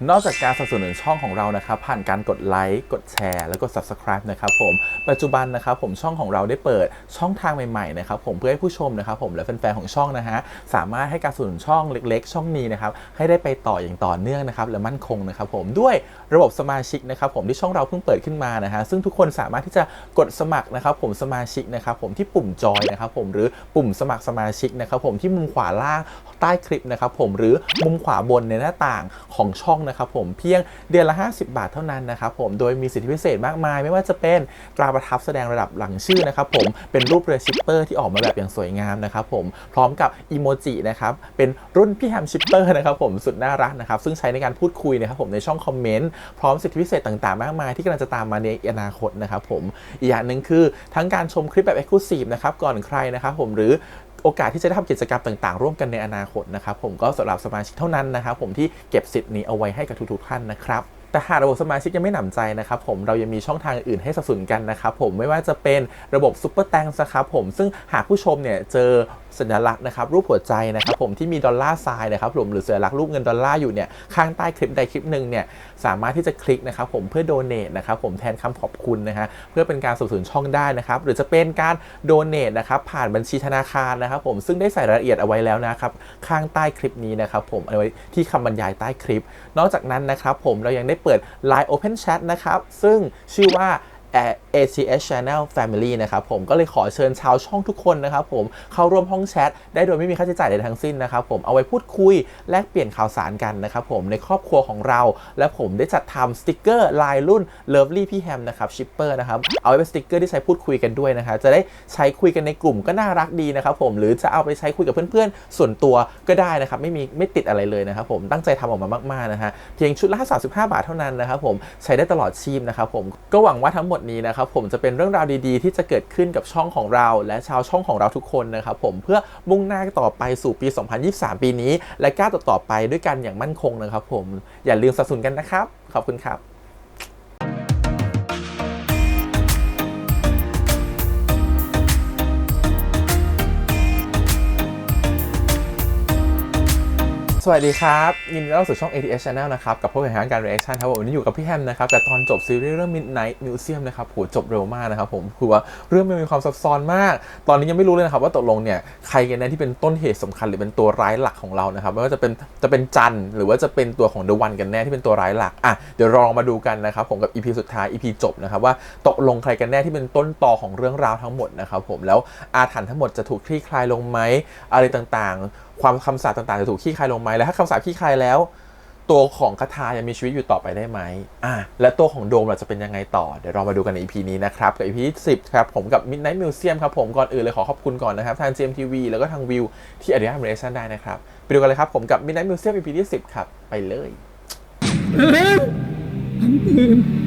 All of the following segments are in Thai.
นอกจากการสนับสนุนช่องของเรานะครับผ่านการกดไลค์กดแชร์แล้วก็ Subscribe นะครับผมปัจจุบันนะครับผมช่องของเราได้เปิดช่องทางใหม่ๆนะครับผมเพื่อให้ผู้ชมนะครับผมและแฟนๆของช่องนะฮะสามารถให้การสนับสนุนช่องเล็กๆช่องนี้นะครับให้ได้ไปต่ออย่างต่อเนื่องนะครับและมั่นคงนะครับผมด้วยระบบสมาชิกนะครับผมที่ช่องเราเพิ่งเปิดขึ้นมานะฮะซึ่งทุกคนสามารถที่จะกดสมัครนะครับผมสมาชิกนะครับผมที่ปุ่มจอยนะครับผมหรือปุ่มสมัครสมาชิกนะครับผมที่มุมขวาล่างใต้คลิปนะครับผมหรือมุมขวาบนในหน้าต่างของช่องนะครับผมเพียงเดือนละ50 บาทเท่านั้นนะครับผมโดยมีสิทธิพิเศษมากมายไม่ว่าจะเป็นตราประทับแสดงระดับหลังชื่อนะครับผมเป็นรูปเรือชิปเปอร์ที่ออกมาแบบอย่างสวยงามนะครับผมพร้อมกับอีโมจินะครับเป็นรุ่นพี่แฮมชิปเปอร์นะครับผมสุดน่ารักนะครับซึ่งใช้ในการพูดคุยนะครับผมในช่องคอมเมนต์พร้อมสิทธิพิเศษต่างๆมากมายที่กำลังจะตามมาในอนาคตนะครับผมอีกอย่างหนึ่งคือทั้งการชมคลิปแบบ Exclusive นะครับก่อนใครนะครับผมหรือโอกาสที่จะได้ทำกิจกรรมต่างๆร่วมกันในอนาคตนะครับผมก็สำหรับสมาชิกเท่านั้นนะครับผมที่เก็บสิทธิ์นี้เอาไว้ให้กับทุกๆท่านนะครับแต่หากระบบสมาชิกยังไม่หนำใจนะครับผมเรายังมีช่องทางอื่นให้สนับสนุนกันนะครับผมไม่ว่าจะเป็นระบบซุปเปอร์แตงนะครับผมซึ่งหากผู้ชมเนี่ยเจอสัญลักษณ์นะครับรูปหัวใจนะครับผมที่มีดอลลาร์ไซน์นะครับผมหรือสัญลักษณ์รูปเงินดอลลาร์อยู่เนี่ยข้างใต้คลิปใดคลิปหนึ่งเนี่ยสามารถที่จะคลิกนะครับผมเพื่อโดเนทนะครับผมแทนคำขอบคุณนะฮะเพื่อเป็นการสนับสนุนช่องได้นะครับหรือจะเป็นการโดเนทนะครับผ่านบัญชีธนาคารนะครับผมซึ่งได้ใส่รายละเอียดเอาไว้แล้วนะครับข้างใต้คลิปนี้นะครับผมเอาไว้ที่คำบรรยายใต้คลิปนอกจากนั้นนะครับผมเรายังได้เปิด Line Open Chat นะครับซึ่งชื่อว่า ACS Channel Family นะครับผมก็เลยขอเชิญชาวช่องทุกคนนะครับผมเข้าร่วมห้องแชทได้โดยไม่มีค่าใช้จ่ายใดทั้งสิ้นนะครับผมเอาไว้พูดคุยแลกเปลี่ยนข่าวสารกันนะครับผมในครอบครัวของเราและผมได้จัดทำสติกเกอร์ลายรุ่น Lovely พี่แฮมนะครับชิปเปอร์นะครับเอาไว้เป็นสติกเกอร์ที่ใช้พูดคุยกันด้วยนะครับจะได้ใช้คุยกันในกลุ่มก็น่ารักดีนะครับผมหรือจะเอาไปใช้คุยกับเพื่อนๆส่วนตัวก็ได้นะครับไม่ติดอะไรเลยนะครับผมตั้งใจทำออกมามากๆนะฮะเพียงชุดละ35 บาทเท่านั้นนะครับผมใช้ได้ตลอดชีพนะครับผมก็หวังว่าทั้งหมดนี้นะครับผมจะเป็นเรื่องราวดีๆที่จะเกิดขึ้นกับช่องของเราและชาวช่องของเราทุกคนนะครับผมเพื่อมุ่งหน้าต่อไปสู่ปี 2023 ปีนี้และก้าวต่อไปด้วยกันอย่างมั่นคงนะครับผมอย่าลืมสนับสนุนกันนะครับขอบคุณครับสวัสดีครับยินดีต้อนรับสู่ช่อง ATS Channel นะครับกับพวกแข่งขันการ reaction ครับวันนี้อยู่กับพี่แฮมนะครับแต่ตอนจบซีรีส์เรื่อง Midnight Museum นะครับโหจบเร็วมากนะครับผมคือว่าเรื่องมันมีความซับซ้อนมากตอนนี้ยังไม่รู้เลยนะครับว่าตกลงเนี่ยใครกันแน่ที่เป็นต้นเหตุสำคัญหรือเป็นตัวร้ายหลักของเรานะครับไม่ว่าจะเป็นจันหรือว่าจะเป็นตัวของ The One กันแน่ที่เป็นตัวร้ายหลักอ่ะเดี๋ยวลองมาดูกันนะครับผมกับ EP สุดท้าย EP จบนะครับว่าตกลงใครกันแน่ที่เป็นต้นตอของเรื่องราวทั้งหมดนะครับผมแล้วอาถรรพ์ทั้งหมดจะถูกคลี่คลายลงไหมอะไรต่างๆความคำสาปต่างๆจะถูกคลี่คลายลงไหมและถ้าคำสาปคลี่คลายแล้วตัวของคาทายังมีชีวิตอยู่ต่อไปได้ไหมและตัวของโดมจะเป็นยังไงต่อเดี๋ยวเรามาดูกันใน EP นี้นะครับกับ EP 10ครับผมกับ Midnight Museum ครับผมก่อนอื่นเลยขอขอบคุณก่อนนะครับทาง GMTV แล้วก็ทางวิวที่อนุญาตให้ reaction ได้นะครับไปดูกันเลยครับผมกับ Midnight Museum EP ที่10ครับไปเลย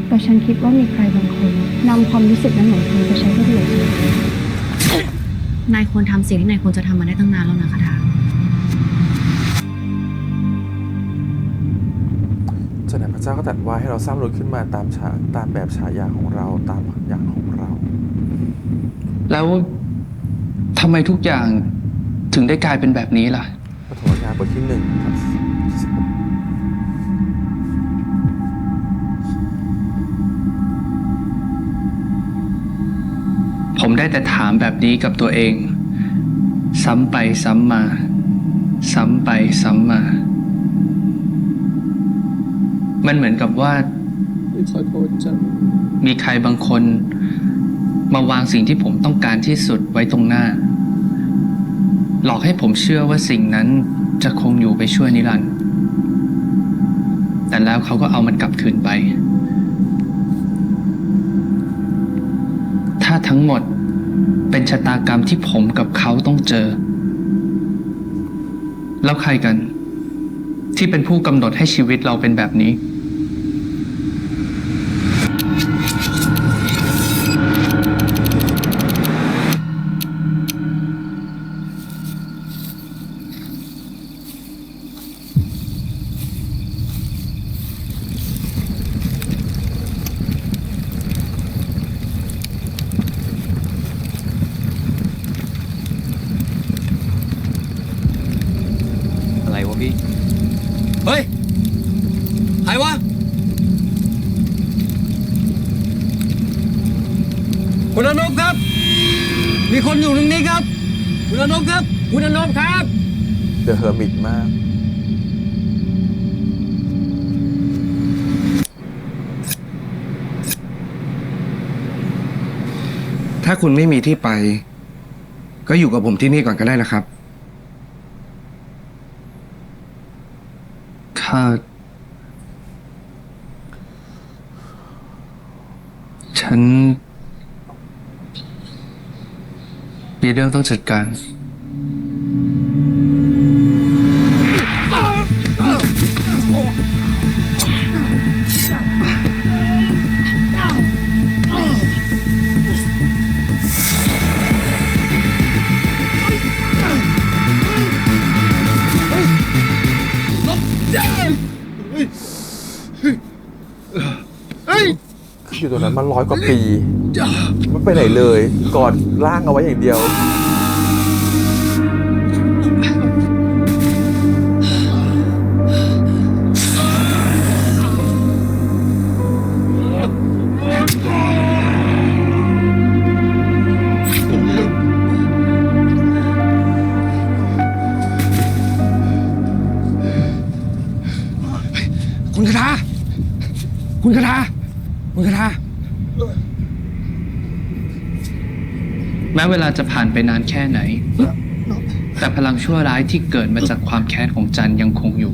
แต่ฉันคิดว่ามีใครบางคนนำความรู้สึกนั้นของเธอไปใช้ให้ประโยชน์นายควรทำสิ่งที่นายควรจะทำมาได้ตั้งนานแล้วนะคาถาจากนั้นพระเจ้าก็ตรัสว่าให้เราสร้างมนุษย์ขึ้นมาตามแบบฉายาของเราตามอย่างของเราแล้วทำไมทุกอย่างถึงได้กลายเป็นแบบนี้ล่ะปฐมกาลบทที่1ครับผมได้แต่ถามแบบนี้กับตัวเองซ้ำไปซ้ำมาซ้ำไปซ้ำมามันเหมือนกับว่าขอโทษจังมีใครบางคนมาวางสิ่งที่ผมต้องการที่สุดไว้ตรงหน้าหลอกให้ผมเชื่อว่าสิ่งนั้นจะคงอยู่ไปชั่วนิรันดร์แต่แล้วเขาก็เอามันกลับคืนไปถ้าทั้งหมดเป็นชะตากรรมที่ผมกับเขาต้องเจอแล้วใครกันที่เป็นผู้กำหนดให้ชีวิตเราเป็นแบบนี้อะไรวะพี่ เฮ้ย ใคร รวะ คุณอนบครับ มีคนอยู่ตรงนี้ครับ คุณอนบครับ คุณอนบครับ เดอะเฮอร์มิตมาก ถ้าคุณไม่มีที่ไป ก็อยู่กับผมที่นี่ก่อนก็ได้นะครับ ข้า ฉัน มีเรื่องต้องจัดการ อยู่ตรงนั้นมา100 กว่าปีไม่ไปไหนเลยกอดร่างเอาไว้อย่างเดียว คุณคาถาคุณคาถาคุณคาถา แม้เวลาจะผ่านไปนานแค่ไหน แต่พลังชั่วร้ายที่เกิดมาจากความแค้นของจันยังคงอยู่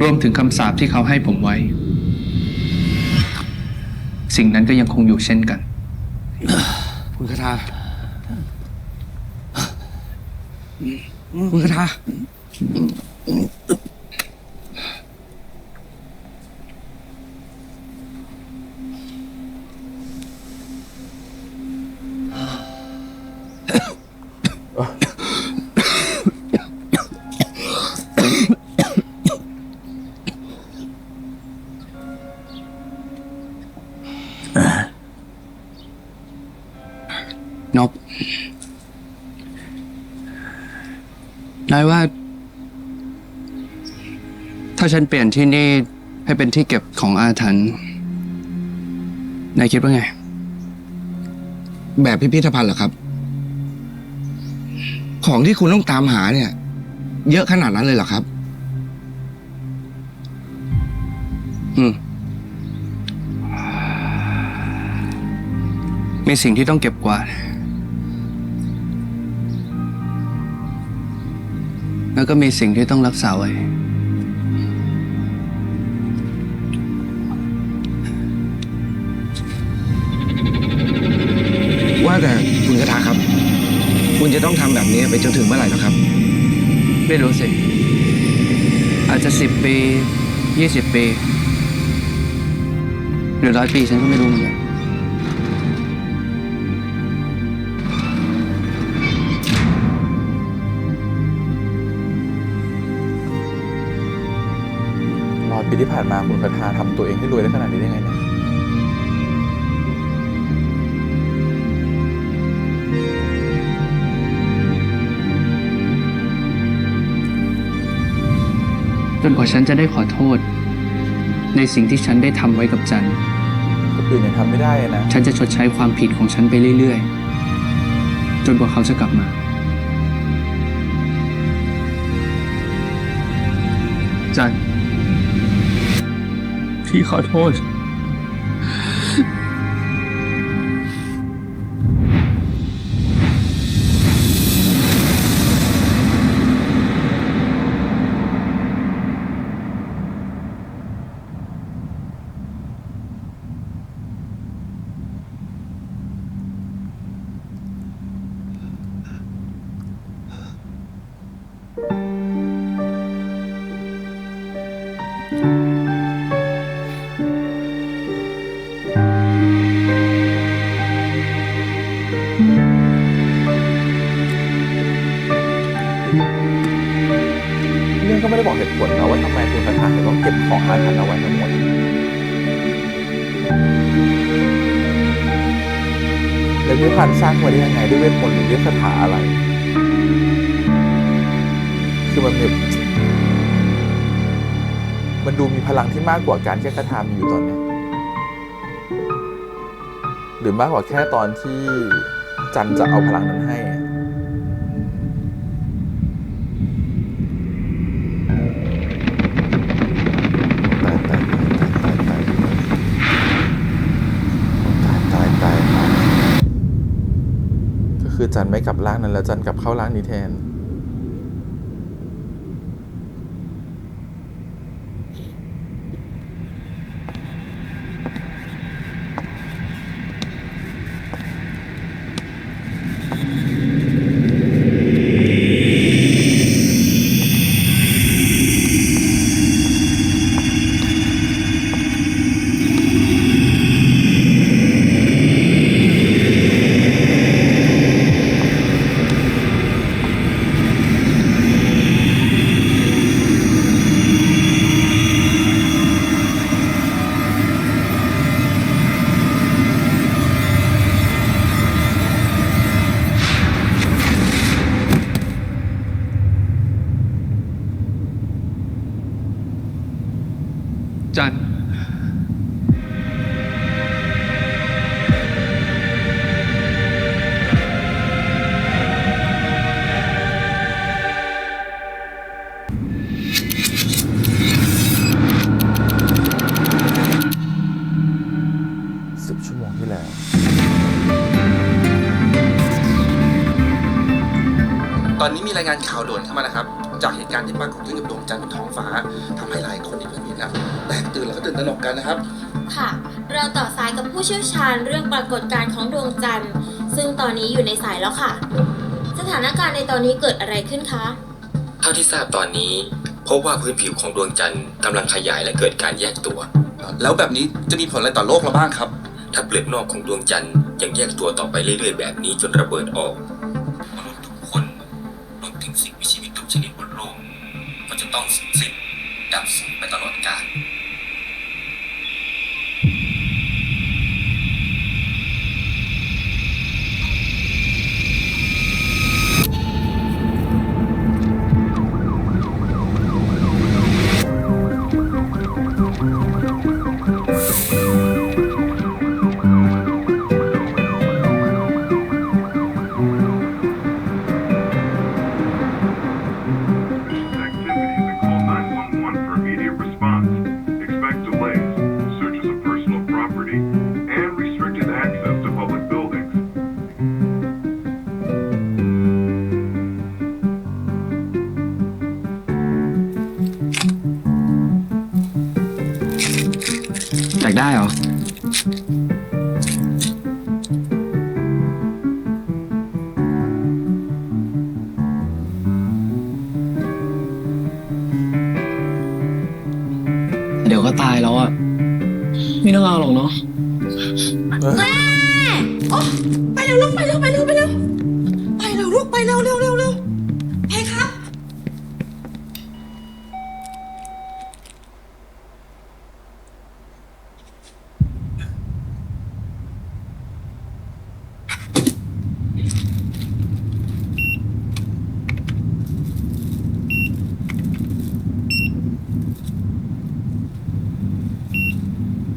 รวมถึงคำสาปที่เขาให้ผมไว้ สิ่งนั้นก็ยังคงอยู่เช่นกัน คุณคาถาคุณคาถา นบนายว่า ถ้าฉันเปลี่ยนที่นี่ให้เป็นที่เก็บของอาถรรพ์นายคิดว่าไง แบบพิพิธภัณฑ์เหรอครับ ของที่คุณต้องตามหาเนี่ย เยอะขนาดนั้นเลยเหรอครับ มีสิ่งที่ต้องเก็บกวาด แล้วก็มีสิ่งที่ต้องรักษาไว้ ว่าแต่คุณคาถาครับ คุณจะต้องทำแบบนี้ไปจนถึงเมื่อไหร่หรอครับ ไม่รู้สิ อาจจะ10 ปี 20 ปี หรือ100 ปีฉันก็ไม่รู้เหมือนกัน 100 ปีที่ผ่านมาคุณคาถาทำตัวเองให้รวยได้ขนาดนี้ได้ไงเนี่ย จนกว่าฉันจะได้ขอโทษ ในสิ่งที่ฉันได้ทำไว้กับจัน คนอื่นยังทำไม่ได้นะ ฉันจะชดใช้ความผิดของฉันไปเรื่อยๆ จนกว่าเขาจะกลับมา จัน พี่ขอโทษ เรื่องก็ไม่ได้บอกเหตุผลนะว่าทำไมคุณคาถาถึงต้องเก็บของอาถรรพ์เอาไว้ทั้งหมดแล้วพิพิธภัณฑ์สร้างมาได้ยังไงด้วยเวทมนต์หรือด้วยคาถาอะไร คือมันดูมีพลังที่มากกว่าการแก้คาถามีอยู่ตอนนี้ หรือมากกว่าแค่ตอนที่จันจะเอาพลังนั้นให้อะตายก็คือจันไม่กลับร่างนั้นแล้วจันกลับเข้าร่างนี้แทน จัน 10 ชั่วโมงที่แล้ว ตอนนี้มีรายงานข่าวด่วนเข้ามานะครับ จากเหตุการณ์ที่ปรากฏขึ้นกับดวงจันทร์บนท้องฟ้าทำให้หลายคนที่เพิ่งเห็นครับแตกตื่นแล้วก็ตื่นตระหนกกันนะครับ ค่ะ เราต่อสายกับผู้เชี่ยวชาญเรื่องปรากฏการณ์ของดวงจันทร์ ซึ่งตอนนี้อยู่ในสายแล้วค่ะ สถานการณ์ในตอนนี้เกิดอะไรขึ้นคะ เท่าที่ทราบตอนนี้พบว่าพื้นผิวของดวงจันทร์กำลังขยายและเกิดการแยกตัว แล้วแบบนี้จะมีผลอะไรต่อโลกเราบ้างครับ ถ้าเปลือกนอกของดวงจันทร์ยังแยกตัวต่อไปเรื่อยๆแบบนี้จนระเบิดออกมนุษย์ทุกคนรวมถึงสิ่งมีชีวิตทุกชนิดบนโลกก็จะต้องสูญสิ้นดับสูญไปตลอดกาล แตกได้เหรอ เดี๋ยวก็ตายแล้วอ่ะ ไม่ต้องเอาหรอกเนาะ ไปเร็วลูกไปเร็วไปเร็วไปเร็วไปเร็วลูกไปเร็วเร็วเร็วเร็วเพครับ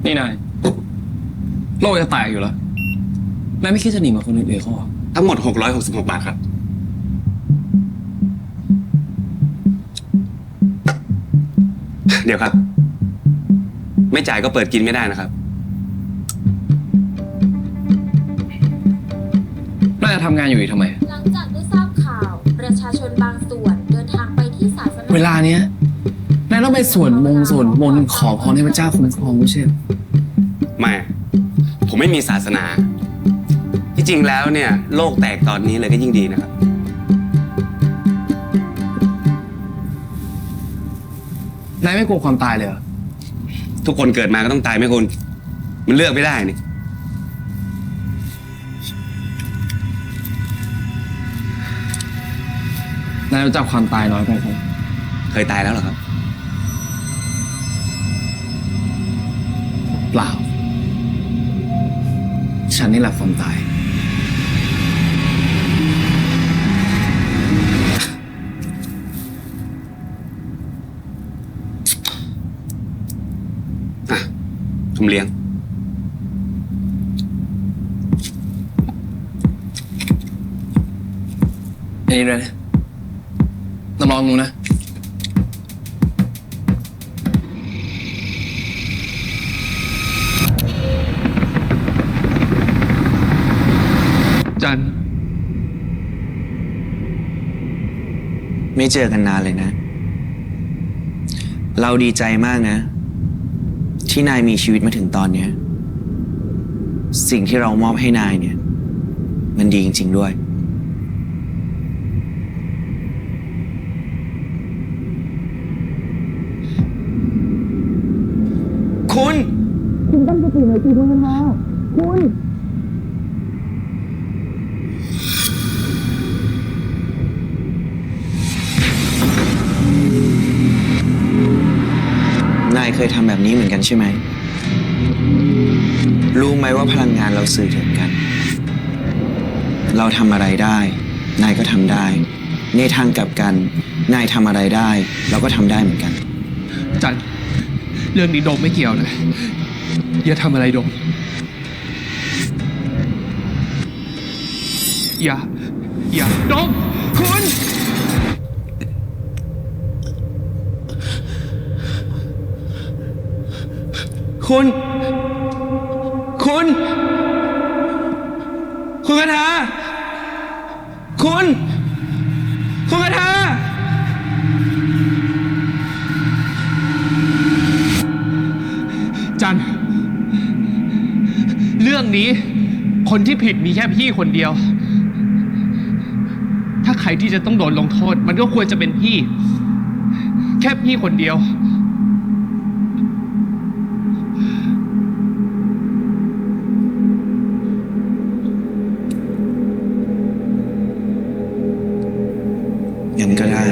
นี่นาย โลกจะแตกอยู่แล้ว นายไม่คิดจะหนีมาคนอื่นๆเขาเหรอ ทั้งหมด 666 บาทครับ เดี๋ยวครับ ไม่จ่ายก็เปิดกินไม่ได้นะครับ น่าจะทำงานอยู่อีกทำไม หลังจากได้ทราบข่าวประชาชนบางส่วนเดินทางไปที่ศาสนา เวลาเนี้ยนายต้องไปสวดมนต์ขอพรให้พระเจ้าคุ้มครองไม่ใช่เหรอ ไม่ ผมไม่มีศาสนา ที่จริงแล้วเนี่ย โลกแตกตอนนี้เลยก็ยิ่งดีนะครับ นายไม่กลัวความตายเลยเหรอ ทุกคนเกิดมาก็ต้องตายไหมคุณ มันเลือกไม่ได้นี่ นายรู้จักความตายน้อยไปไหม เคยตายแล้วเหรอครับ เปล่า ฉันนี่แหละความตาย ผมเลี้ยง นี่เลยน้ำลองหนูนะ จัน ไม่เจอกันนานเลยนะ เราดีใจมากนะ ที่นายมีชีวิตมาถึงตอนเนี้ย สิ่งที่เรามอบให้นายเนี่ย มันดีจริงๆด้วย คุณ นายเคยทำแบบนี้เหมือนกันใช่ไหม รู้ไหมว่าพลังงานเราสื่อถึงกัน เราทำอะไรได้ นายก็ทำได้ ในทางกลับกัน นายทำอะไรได้ เราก็ทำได้เหมือนกัน จัน เรื่องนี้โดมไม่เกี่ยวนะ อย่าทำอะไรโดม อย่าโดมคุณ คุณ คุณคาถาคุณคาถา จัน เรื่องนี้คนที่ผิดมีแค่พี่คนเดียว ถ้าใครที่จะต้องโดนลงโทษ มันก็ควรจะเป็นพี่ แค่พี่คนเดียว งั้นก็ได้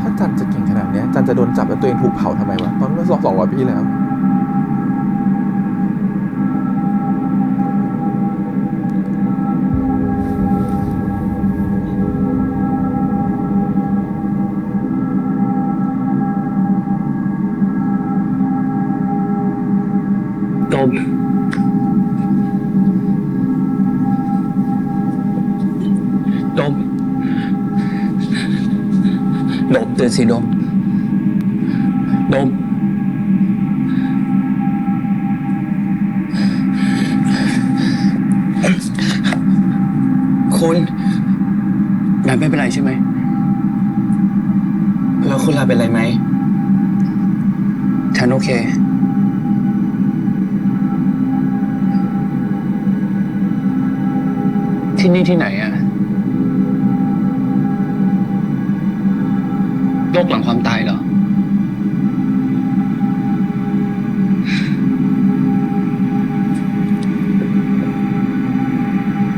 ถ้าจันจะเก่งขนาดเนี้ยจันจะโดนจับแล้วตัวเองถูกเผาทำไมวะ ตอนเมื่อ200 ปีแล้ว โดม โดม โดมตื่นสิโดม โดม คุณ นายไม่เป็นไรใช่ไหม แล้วคุณลาเป็นไรไหม ฉันโอเค ที่นี่ที่ไหนอะโลกหลังความตายเหรอ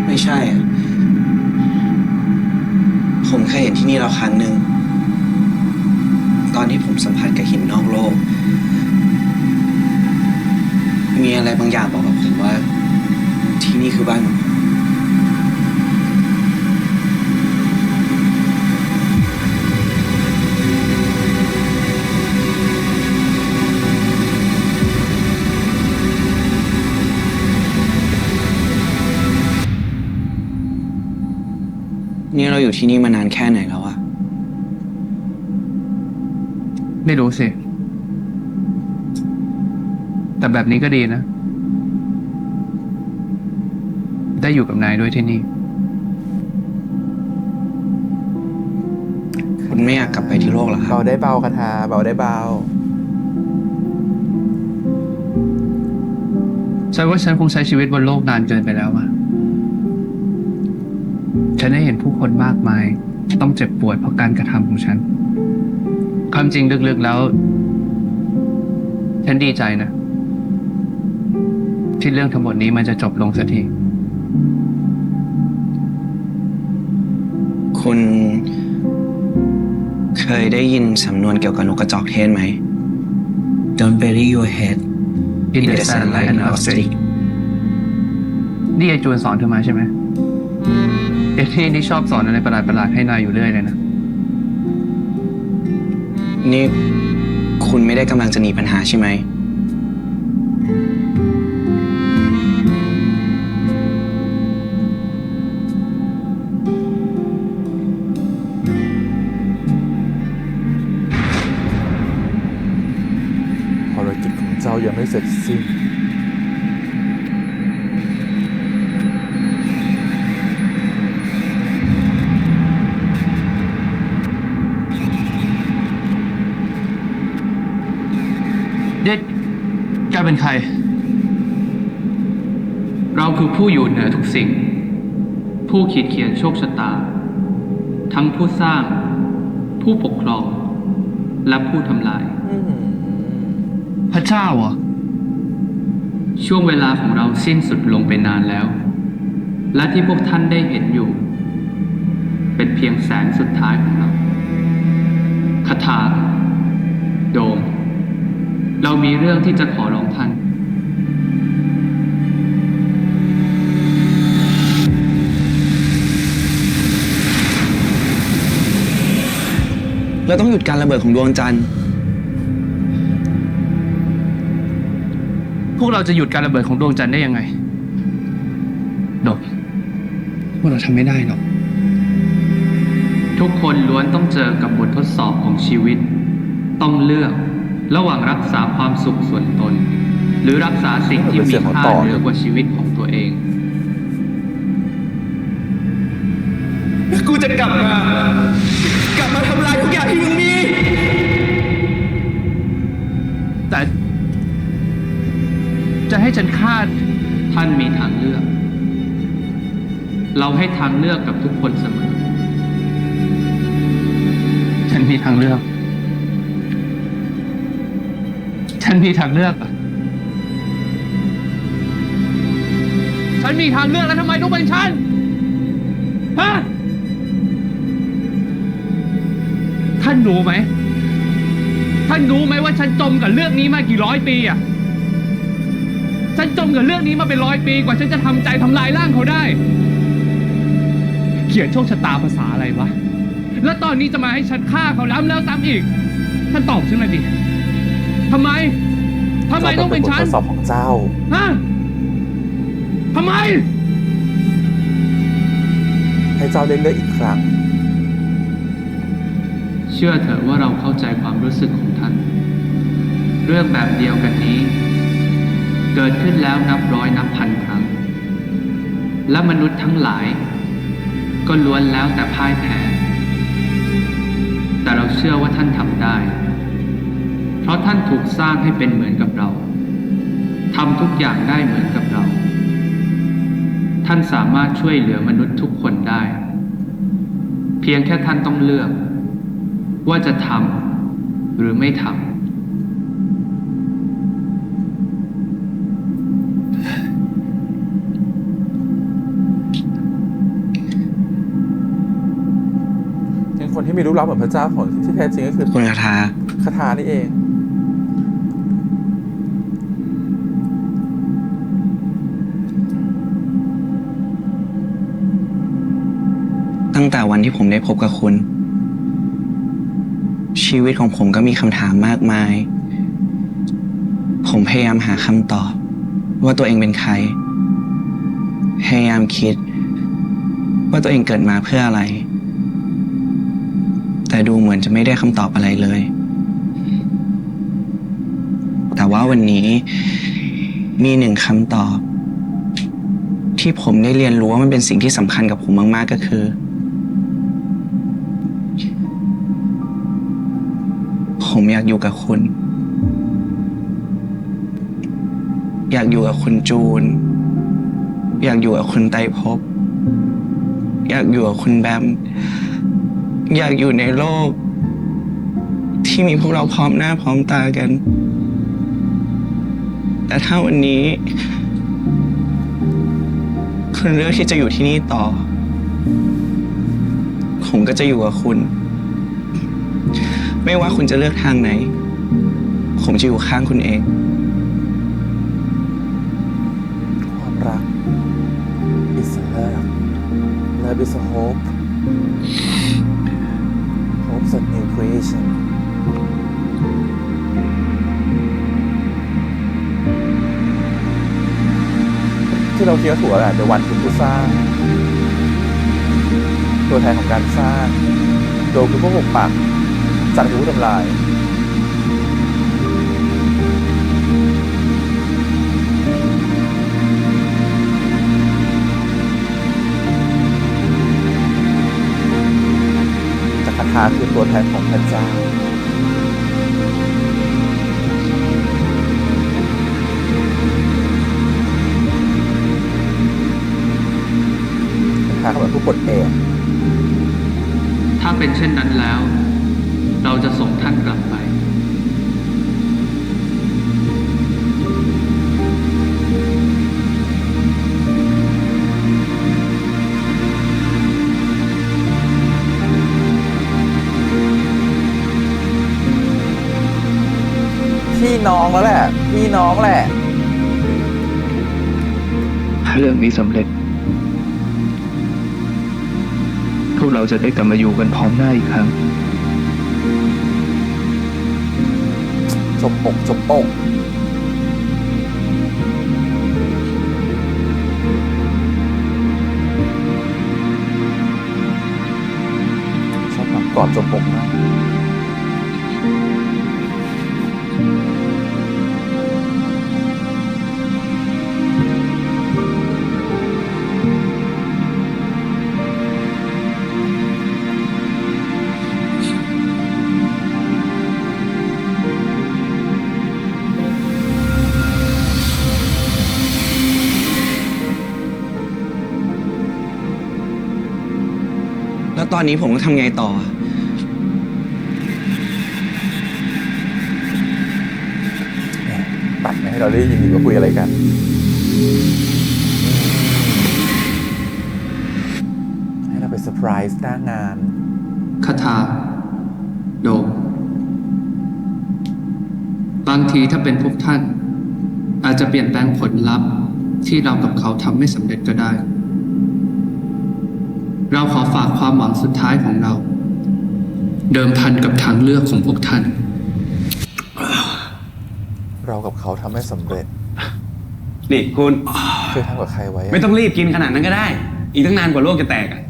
ไม่ใช่อะผมเคยเห็นที่นี่แล้วครั้งหนึ่ง ตอนที่ผมสัมผัสกับหินนอกโลก มีอะไรบางอย่างบอกกับผมว่า ที่นี่คือบ้านของผม นี่เราอยู่ที่นี่มานานแค่ไหนแล้วอะ ไม่รู้สิ แต่แบบนี้ก็ดีนะ ได้อยู่กับนายด้วยที่นี่ คุณไม่อยากกลับไปที่โลกเหรอครับ เบาได้เบาคาถาเบาได้เบา ฉันว่าฉันคงใช้ชีวิตบนโลกนานเกินไปแล้วอะฉันได้เห็นผู้คนมากมายต้องเจ็บปวดเพราะการกระทำของฉัน ความจริงลึกๆแล้ว ฉันดีใจนะ ที่เรื่องทั้งหมดนี้มันจะจบลงสักที คุณเคยได้ยินสำนวนเกี่ยวกับนกกระจอกเทศไหม Don't bury your head in the sand like an ostrich นี่ไอจูนสอนเธอมาใช่ไหมเอ็ดที่นี่ชอบสอนอะไรประหลาดๆให้นายอยู่เรื่อยเลยนะ นี่คุณไม่ได้กำลังจะหนีปัญหาใช่ไหม ภารกิจของเจ้ายังไม่เสร็จสิ้น เด็กแกเป็นใคร เราคือผู้อยู่เหนือทุกสิ่ง ผู้ขีดเขียนโชคชะตา ทั้งผู้สร้าง ผู้ปกครอง และผู้ทำลาย พระเจ้าเหรอ ช่วงเวลาของเราสิ้นสุดลงไปนานแล้ว และที่พวกท่านได้เห็นอยู่ เป็นเพียงแสงสุดท้ายของเราคาถาโดม เรามีเรื่องที่จะขอร้องท่าน เราต้องหยุดการระเบิดของดวงจันทร์ พวกเราจะหยุดการระเบิดของดวงจันทร์ได้ยังไงโดมพวกเราทำไม่ได้หรอก ทุกคนล้วนต้องเจอกับบททดสอบของชีวิต ต้องเลือกระหว่างรักษาความสุขส่วนตน หรือรักษาสิ่งที่มีค่าเหนือกว่าชีวิตของตัวเอง กูจะกลับมาทำลายทุกอย่างที่มึงมี แต่จะให้ฉันฆ่าท่านมีทางเลือก เราให้ทางเลือกกับทุกคนเสมอ ฉันมีทางเลือก ฉันมีทางเลือกอะฉันมีทางเลือกแล้วทำไมต้องเป็นฉัน ฮะ ท่านรู้ไหม ท่านรู้ไหมว่าฉันจมกับเรื่องนี้มากี่ร้อยปีอะฉันจมกับเรื่องนี้มาเป็น100 ปีกว่าฉันจะทำใจทำลายร่างเขาได้ เขียนโชคชะตาภาษาอะไรวะ แล้วตอนนี้จะมาให้ฉันฆ่าเขาล้ำแล้วซ้ำอีก ท่านตอบฉันมาดิ ทำไมต้องเป็นฉัน บททดสอบของเจ้า ฮะ ทำไม ให้เจ้าได้เลือกอีกครั้ง เชื่อเถอะว่าเราเข้าใจความรู้สึกของท่าน เรื่องแบบเดียวกันนี้ เกิดขึ้นแล้วนับร้อยนับพันครั้ง และมนุษย์ทั้งหลาย ก็ล้วนแล้วแต่พ่ายแพ้ แต่เราเชื่อว่าท่านทำได้ เพราะท่านถูกสร้างให้เป็นเหมือนกับเรา ทำทุกอย่างได้เหมือนกับเรา ท่านสามารถช่วยเหลือมนุษย์ทุกคนได้ เพียงแค่ท่านต้องเลือก ว่าจะทำหรือไม่ทำ ยังคนที่มีรูปลักษณ์เหมือนพระเจ้าของที่แท้จริงก็คือ คุณคาถา คาถานี่เอง ตั้งแต่วันที่ผมได้พบกับคุณ ชีวิตของผมก็มีคำถามมากมาย ผมพยายามหาคำตอบ ว่าตัวเองเป็นใคร พยายามคิด ว่าตัวเองเกิดมาเพื่ออะไร แต่ดูเหมือนจะไม่ได้คำตอบอะไรเลย แต่ว่าวันนี้มีหนึ่งคำตอบ ที่ผมได้เรียนรู้ว่ามันเป็นสิ่งที่สำคัญกับผมมากๆก็คือ ผมอยากอยู่กับคุณ อยากอยู่กับคุณจูน อยากอยู่กับคุณไตรภพ อยากอยู่กับคุณแบม อยากอยู่ในโลก ที่มีพวกเราพร้อมหน้าพร้อมตากัน แต่ถ้าวันนี้คุณเลือกที่จะอยู่ที่นี่ต่อ ผมก็จะอยู่กับคุณ ไม่ว่าคุณจะเลือกทางไหน ผมจะอยู่ข้างคุณเอง ความรัก is a love love is a hope hope's a new creation ที่เราคิดว่าถูกแล้วแหละแต่วันคือผู้สร้าง ตัวแทนของการสร้างโดคือผู้ปกปักจันคือผู้ทำลายจักรพรรดิคือตัวแทนของพระเจ้าพระเขาเป็นผู้ปลดเอง ถ้าเป็นเช่นนั้นแล้ว เราจะส่งท่านกลับไป พี่น้องแล้วแหละ พี่น้องแหละ ถ้าเรื่องนี้สำเร็จ พวกเราจะได้กลับมาอยู่กันพร้อมหน้าอีกครั้ง จบปกจบปกชอบแบบกอดจบปกมากแล้วตอนนี้ผมต้องทำไงต่อ ตัดไม่ให้เราได้ยินว่าคุยอะไรกัน ให้เราไปเซอร์ไพรส์หน้างาน คาถาโดมบางทีถ้าเป็นพวกท่าน อาจจะเปลี่ยนแปลงผลลัพธ์ที่เรากับเขาทำไม่สำเร็จก็ได้ เราขอฝากความหวังสุดท้ายของเรา เดิมพันกับทางเลือกของพวกท่าน เรากับเขาทำให้สำเร็จ นี่คุณ เคยทำกับใครไว้อะ ไม่ต้องรีบกินขนาดนั้นก็ได้ อีกตั้งนานกว่าโลกจะแตกอะ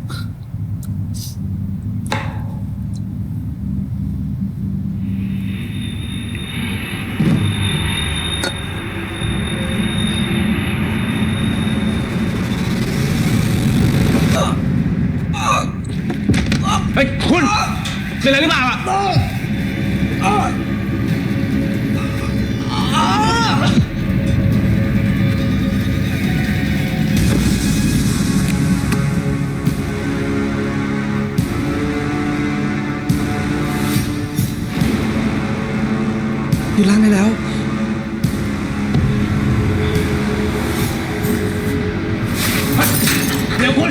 เฮ้ยคุณเป็นอะไรหรือเปล่าอะอยู่ล่างได้แล้ว เดี๋ยวคุณ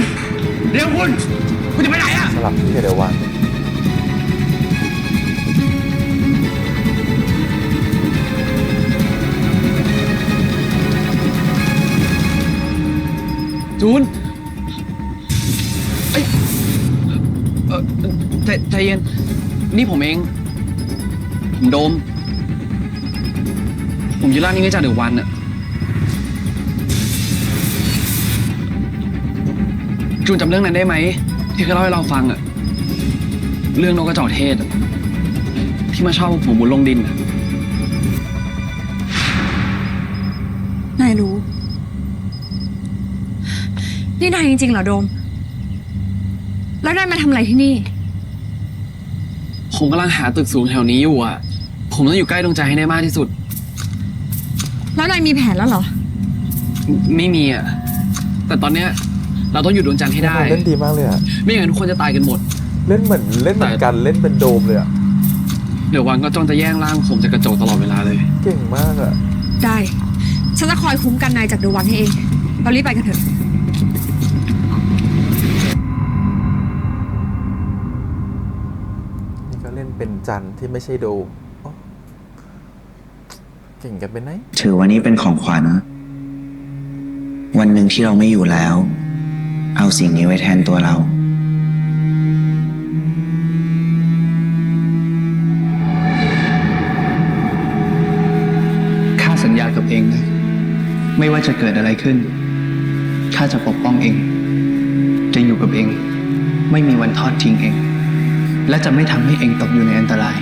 คุณจะไปไหนอะ สลับที่เดี๋ยววัน จูนเอ้ยใจเย็น นี่ผมเอง ผมโดม ผมอยู่ร้านนี้ไม่จ่าเดี๋ยววันอะจูนจำเรื่องนั้นได้ไหม ที่เคยเล่าให้เราฟังอะเรื่องนกกระจอกเทศอะที่มาชอบพวกผมบนลงดินอะ นายรู้ นี่นายจริงๆเหรอโดม แล้วนายมาทำอะไรที่นี่ ผมกำลังหาตึกสูงแถวนี้อยู่อะผมต้องอยู่ใกล้ดวงใจให้ได้มากที่สุด แล้วนายมีแผนแล้วเหรอ ไม่มีอ่ะ แต่ตอนเนี้ยเราต้องหยุดดวงจันทร์ให้ได้ เล่นดีมากเลยอะ ไม่อย่างนั้นทุกคนจะตายกันหมด เล่นเหมือนกันเล่นเป็นโดมเลยอะ เดี๋ยววันก็จ้องจะแย่งร่างผมจากกระจกตลอดเวลาเลย เก่งมากอะ ได้ ฉันจะคอยคุ้มกันนายจากเดอะวันให้เอง เรารีบไปกันเถอะ นี่ก็เล่นเป็นจันที่ไม่ใช่โดมอ๋อเก่งกันเป็นไหน ถือว่านี่เป็นของขวัญ วันหนึ่งที่เราไม่อยู่แล้ว เอาสิ่งนี้ไว้แทนตัวเรา ข้าสัญญากับเองนะ ไม่ว่าจะเกิดอะไรขึ้น ข้าจะปกป้องเอง จะอยู่กับเอง ไม่มีวันทอดทิ้งเอง และจะไม่ทำให้เองตกอยู่ในอันตราย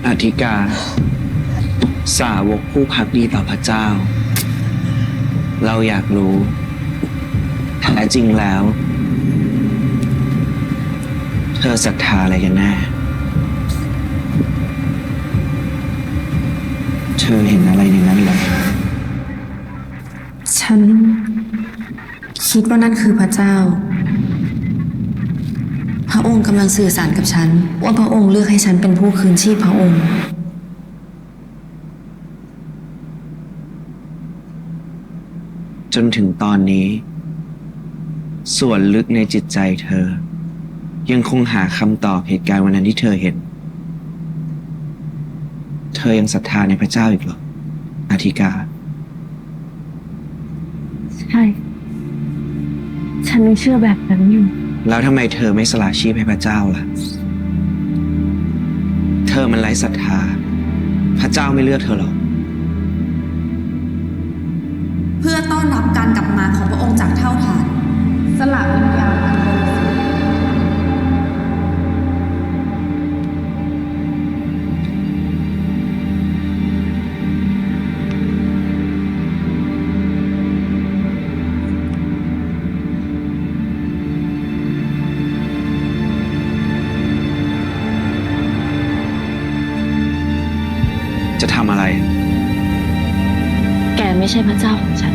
อธิกา สาวกผู้พักดีต่อพระเจ้า เราอยากรู้แท้จริงแล้ว เธอศรัทธาอะไรกันแน่ เธอเห็นอะไรในนั้นเหรอ ฉันคิดว่านั่นคือพระเจ้า พระองค์กำลังสื่อสารกับฉัน ว่าพระองค์เลือกให้ฉันเป็นผู้คืนชีพพระองค์ จนถึงตอนนี้ ส่วนลึกในจิตใจเธอ ยังคงหาคำตอบเหตุการณ์วันนั้นที่เธอเห็น เธอยังศรัทธาในพระเจ้าอีกเหรออธิกา ใช่ ฉันยังเชื่อแบบนั้นอยู่ แล้วทำไมเธอไม่สละชีพให้พระเจ้าล่ะ เธอมันไร้ศรัทธา พระเจ้าไม่เลือกเธอหรอก เพื่อต้อนรับการกลับมาของพระองค์จากเท่าฐาน สละวิญญาณอันบริสุทธิ์ จะทำอะไร แกไม่ใช่พระเจ้าของฉัน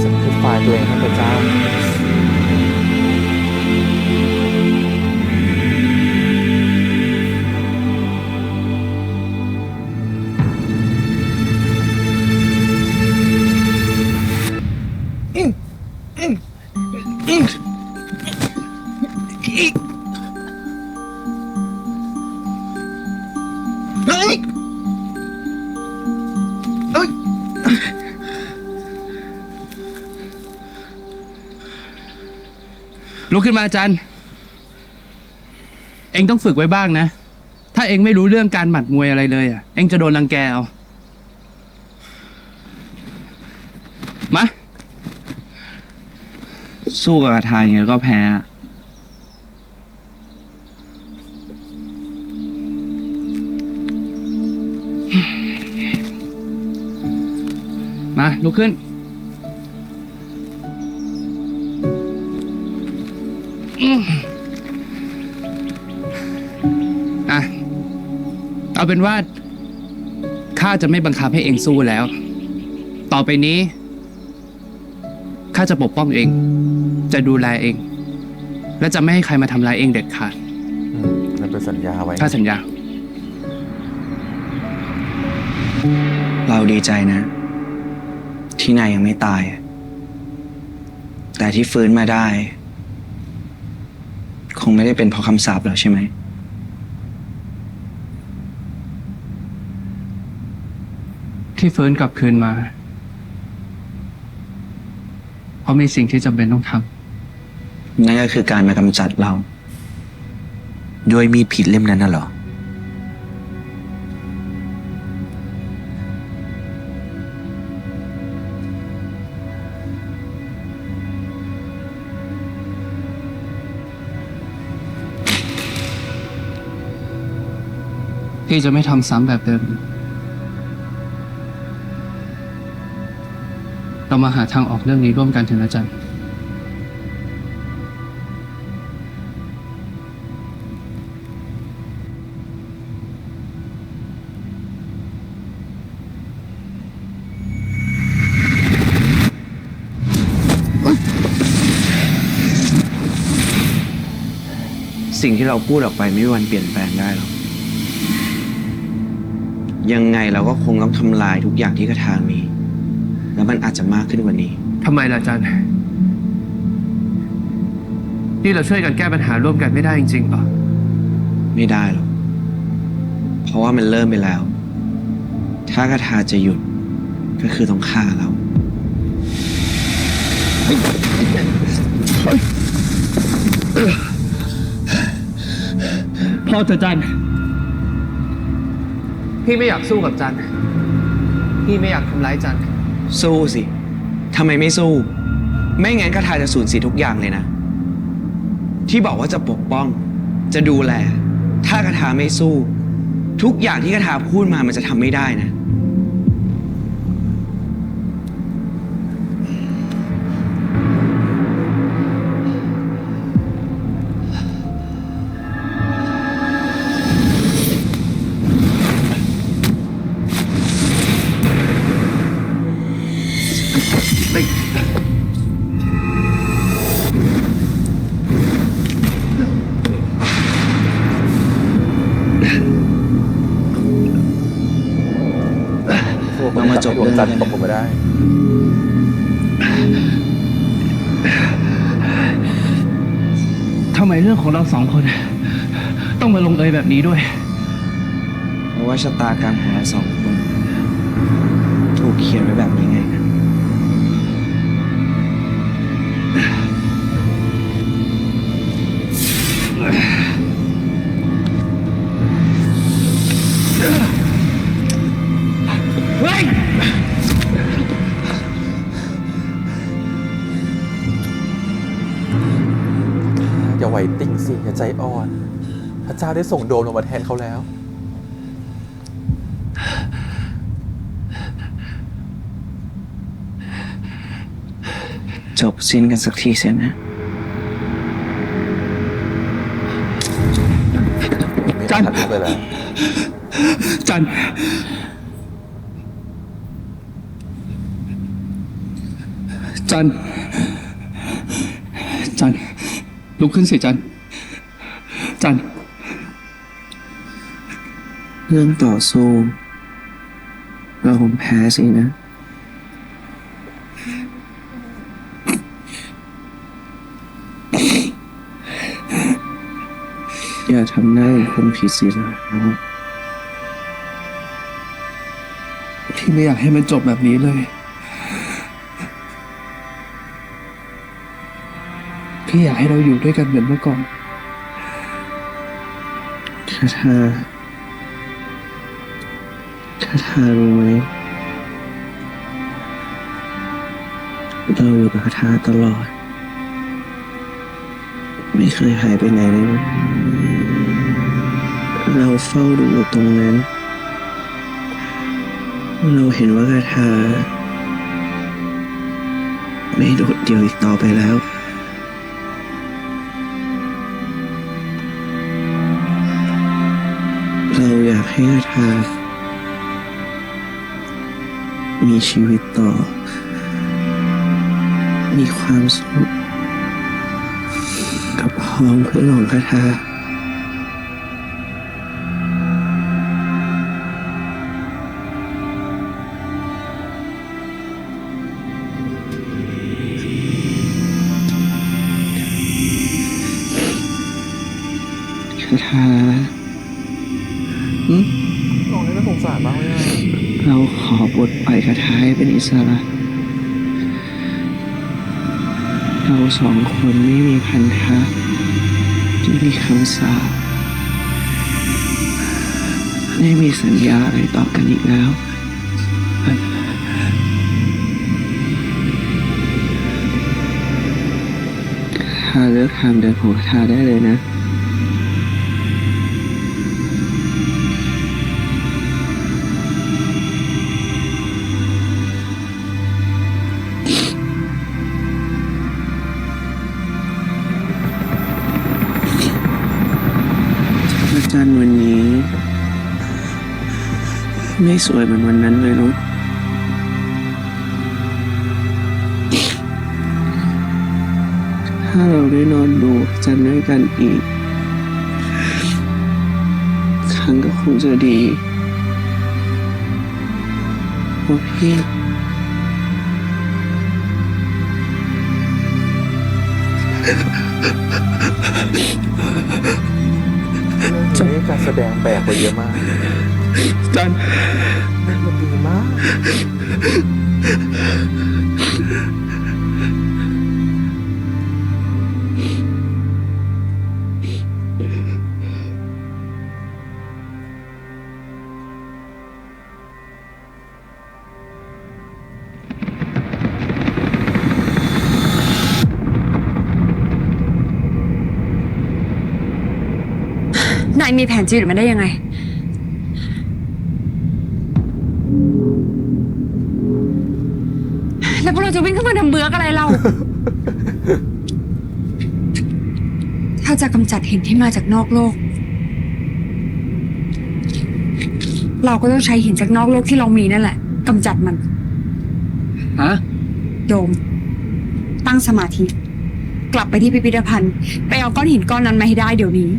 สังคือฝ่ายตัวเองให้พระเจ้า ลุกขึ้นมาอาจารย์ เองต้องฝึกไว้บ้างนะ ถ้าเองไม่รู้เรื่องการหมัดมวยอะไรเลยอ่ะ เองจะโดนรังแกเอา มา สู้กับกระทาอย่างเงี้ยก็แพ้ มาลุกขึ้น เอาเป็นว่าข้าจะไม่บังคับให้เองสู้แล้ว ต่อไปนี้ข้าจะปกป้องเอง จะดูแลเอง และจะไม่ให้ใครมาทำร้ายเองเด็ดขาด นั่นเป็นสัญญาไว้ ข้าสัญญา เราดีใจนะ ที่นายยังไม่ตาย แต่ที่ฟื้นมาได้ คงไม่ได้เป็นเพราะคำสาปแล้วใช่ไหม ที่ฟื้นกลับคืนมา เพราะมีสิ่งที่จำเป็นต้องทำ นั่นก็คือการมากำจัดเรา ด้วยมีดผิดเล่มนั้นน่ะเหรอ พี่จะไม่ทำซ้ำแบบเดิม เรามาหาทางออกเรื่องนี้ร่วมกันเถอะนะจัน สิ่งที่เราพูดออกไปไม่มีวันเปลี่ยนแปลงได้หรอก ยังไงเราก็คงต้องทำลายทุกอย่างที่คาถามี แล้วมันอาจจะมากขึ้นกว่านี้ ทำไมล่ะจัน นี่เราช่วยกันแก้ปัญหาร่วมกันไม่ได้จริงๆเหรอ ไม่ได้หรอก เพราะว่ามันเริ่มไปแล้ว ถ้าคาถาจะหยุด ก็คือต้องฆ่าเรา พอเถอะจัน พี่ไม่อยากสู้กับจัน พี่ไม่อยากทำร้ายจัน สู้สิ ทำไมไม่สู้ ไม่งั้นคาถาจะสูญเสียทุกอย่างเลยนะ ที่บอกว่าจะปกป้อง จะดูแล ถ้าคาถาไม่สู้ ทุกอย่างที่คาถาพูดมามันจะทำไม่ได้นะ เรามาจบ ดวงจันทร์ตกลงมาได้ ทำไมเรื่องของเราสองคน ต้องมาลงเอยแบบนี้ด้วย เพราะว่าชะตากรรมของเราสองคน ถูกเขียนไว้แบบนี้ไง อย่าไหวติ้งสิอย่าใจอ่อน พระเจ้าได้ส่งโดมลงมาแทนเขาแล้ว จบสิ้นกันสักทีเสียนะ จันไปแล้ว จัน จัน จัน ลุกขึ้นสิจัน จัน เรื่องต่อสู้ เราคงแพ้สินะ อย่าทำหน้าเหมือนคนผิดสินะ พี่ไม่อยากให้มันจบแบบนี้เลย พี่อยากให้เราอยู่ด้วยกันเหมือนเมื่อก่อน คาถารู้ไหม เราอยู่กับคาถาตลอด ไม่เคยหายไปไหนเลยนะ เราเฝ้าดูอยู่ตรงนั้น เราเห็นว่าคาถาไม่โดดเดี่ยวอีกต่อไปแล้ว เ เราอยากให้คาถามีชีวิตต่อ มีความสุขกับพ้องเพื่อนของคาถาคาถาน้องนี่น่าสงสารมากเลยอะ เราขอปลดปล่อยคาถาให้เป็นอิสระเราสองคนไม่มีพันธะไม่มีคำสาปไม่มีสัญญาอะไรต่อกันอีกแล้วคาเลิกทำเดินของคาได้เลยนะจันทร์วันนี้ ไม่สวยเหมือนวันนั้นเลยเนาะถ้าเราได้นอนดูจันทร์ด้วยกันอีก ครั้งก็คงจะดีเพราะพี่ จะนี้การแสดงแบกไปเยอะมาก จัน มันดีมาก นายมีแผนจีบมาได้ยังไง แล้วพวกเราจะวิ่งขึ้นมาทำเบือกอะไรเรา ถ้าจะกำจัดหินที่มาจากนอกโลก เราก็ต้องใช้หินจากนอกโลกที่เรามีนั่นแหละกำจัดมัน ฮะ โดม ตั้งสมาธิ กลับไปที่พิพิธภัณฑ์ ไปเอาก้อนหินก้อนนั้นมาให้ได้เดี๋ยวนี้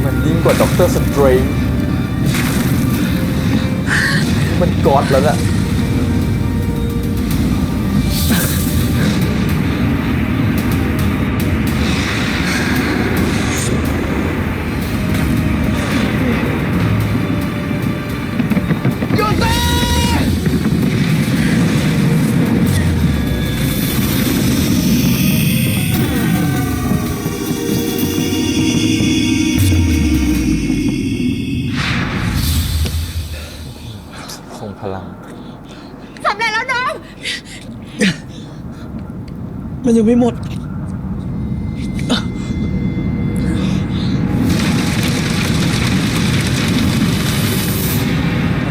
มันยิ่งกว่าด็อกเตอร์สเตรนจ์มันกอดแล้วน่ะทรงพลัง สำเร็จแล้วโดม มันยังไม่หมด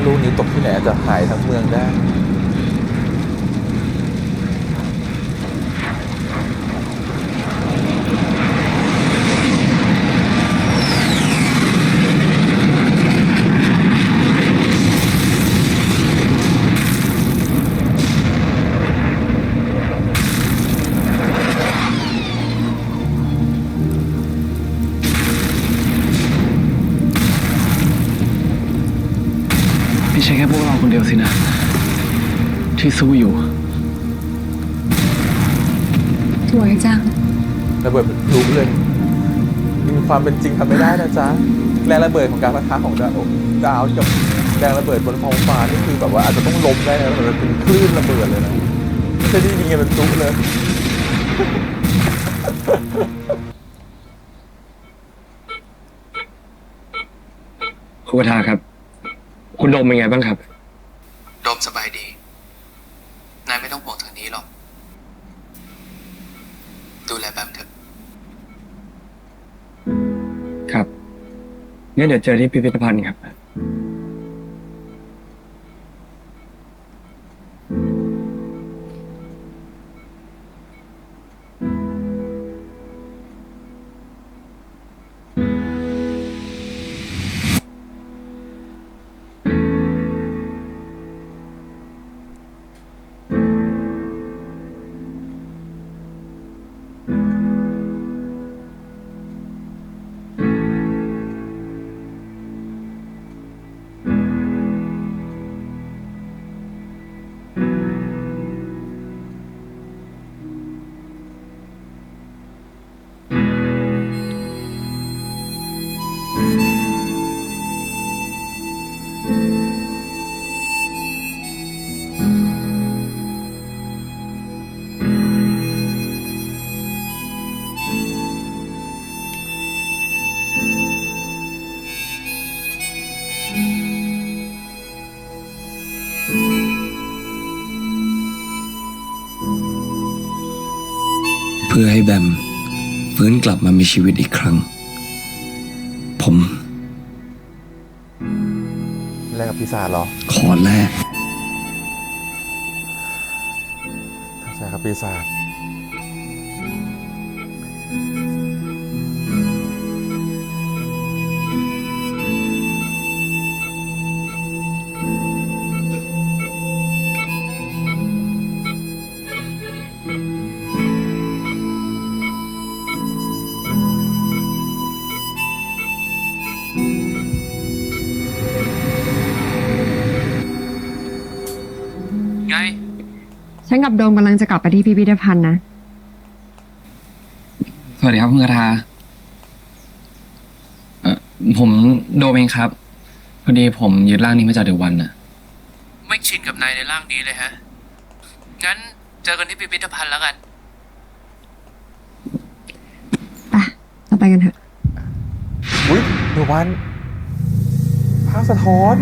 ลูกนี้ตกที่ไหนอาจจะหายทั้งเมืองได้ ไม่ใช่แค่พวกเราคนเดียวสินะ ที่สู้อยู่ สวยจัง ระเบิดเป็นพลุเลยมีความเป็นจริงทำไม่ได้นะจ๊ะ จ แรงระเบิดของการปะทะของดาวกับแรงระเบิดบนท้องฟ้านี่คือแบบว่าอาจจะต้องล้มได้นะมันเป็นคลื่นระเบิดเลยนะไม่ใช่ที่ยิงกันเป็นตุ๊เลย คุณกระทาครับ คุณโดมเป็นไงบ้างครับ โดมสบายดี นายไม่ต้องห่วงทางนี้หรอก ดูแลแบมเถอะ ครับงั้นเดี๋ยวเจอที่พิพิธภัณฑ์ครับ เพื่อให้แบมฟื้นกลับมามีชีวิตอีกครั้ง ผม แลกกับปีศาจเหรอ ขอแลก ใช่ครับปีศาจไง ฉันกับโดมกำลังจะกลับไปที่พิพิธภัณฑ์นะ สวัสดีครับคุณกระทาผมโดมเองครับ พอดีผมยึดร่างนี้มาจากเดอะวันน่ะ ไม่ชินกับนายในร่างนี้เลยฮะ งั้นเจอกันที่พิพิธภัณฑ์แล้วกัน เราไปกันเถอะ อุ้ยเดี๋ยววันภาพสะท้อน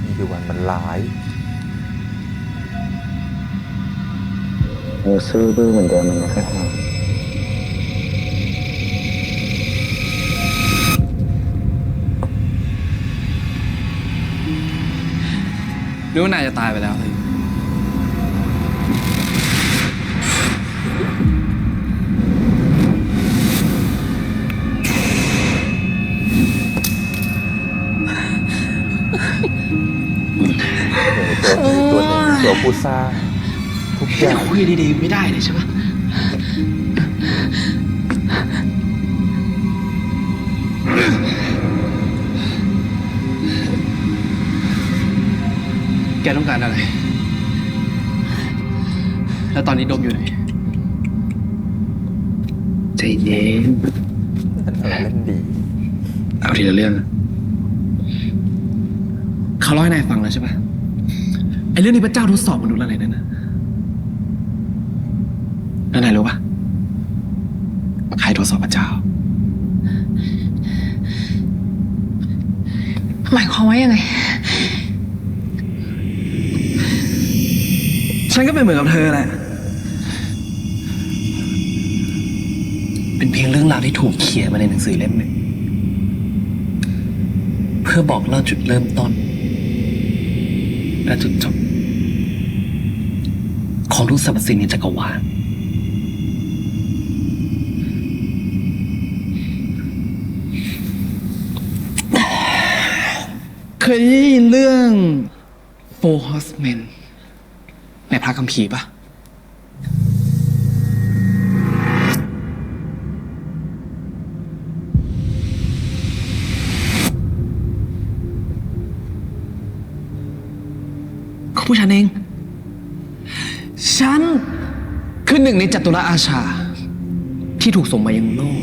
นี่คือวันมันร้าย เธอซื่อบื้อเหมือนเดิมเลยนะครับ หรือว่านายจะตายไปแล้วเลย ตัวหนึ่งตัวผู้สร้างทุกอย่าง คุยดีๆไม่ได้เลยใช่ปะแกต้องการอะไร แล้วตอนนี้โดมอยู่ไหน ใจเย็น เล่นดี เอาทีละเรื่อง เขาเล่าให้นายฟังแล้วใช่ปะไอ้เรื่องนี้พระเจ้าทดสอบมนุษย์อะไรนั่นนะแล้วนายรู้ปะว่าใครทดสอบพระเจ้า หมายความว่ายังไง ฉันก็เป็นเหมือนกับเธอแหละ เป็นเพียงเรื่องราวที่ถูกเขียนมาในหนังสือเล่มหนึ่ง เพื่อบอกเล่าจุดเริ่มต้น และจุดจบ ของทุกสรรพสิ่งในจักรวาล เคยได้ยินเรื่อง Four Horsemen ในพระคัมภีร์ปะ ผู้ฉันเอง ฉันคือหนึ่งในจัตุรอาชา ที่ถูกส่งมายังโลก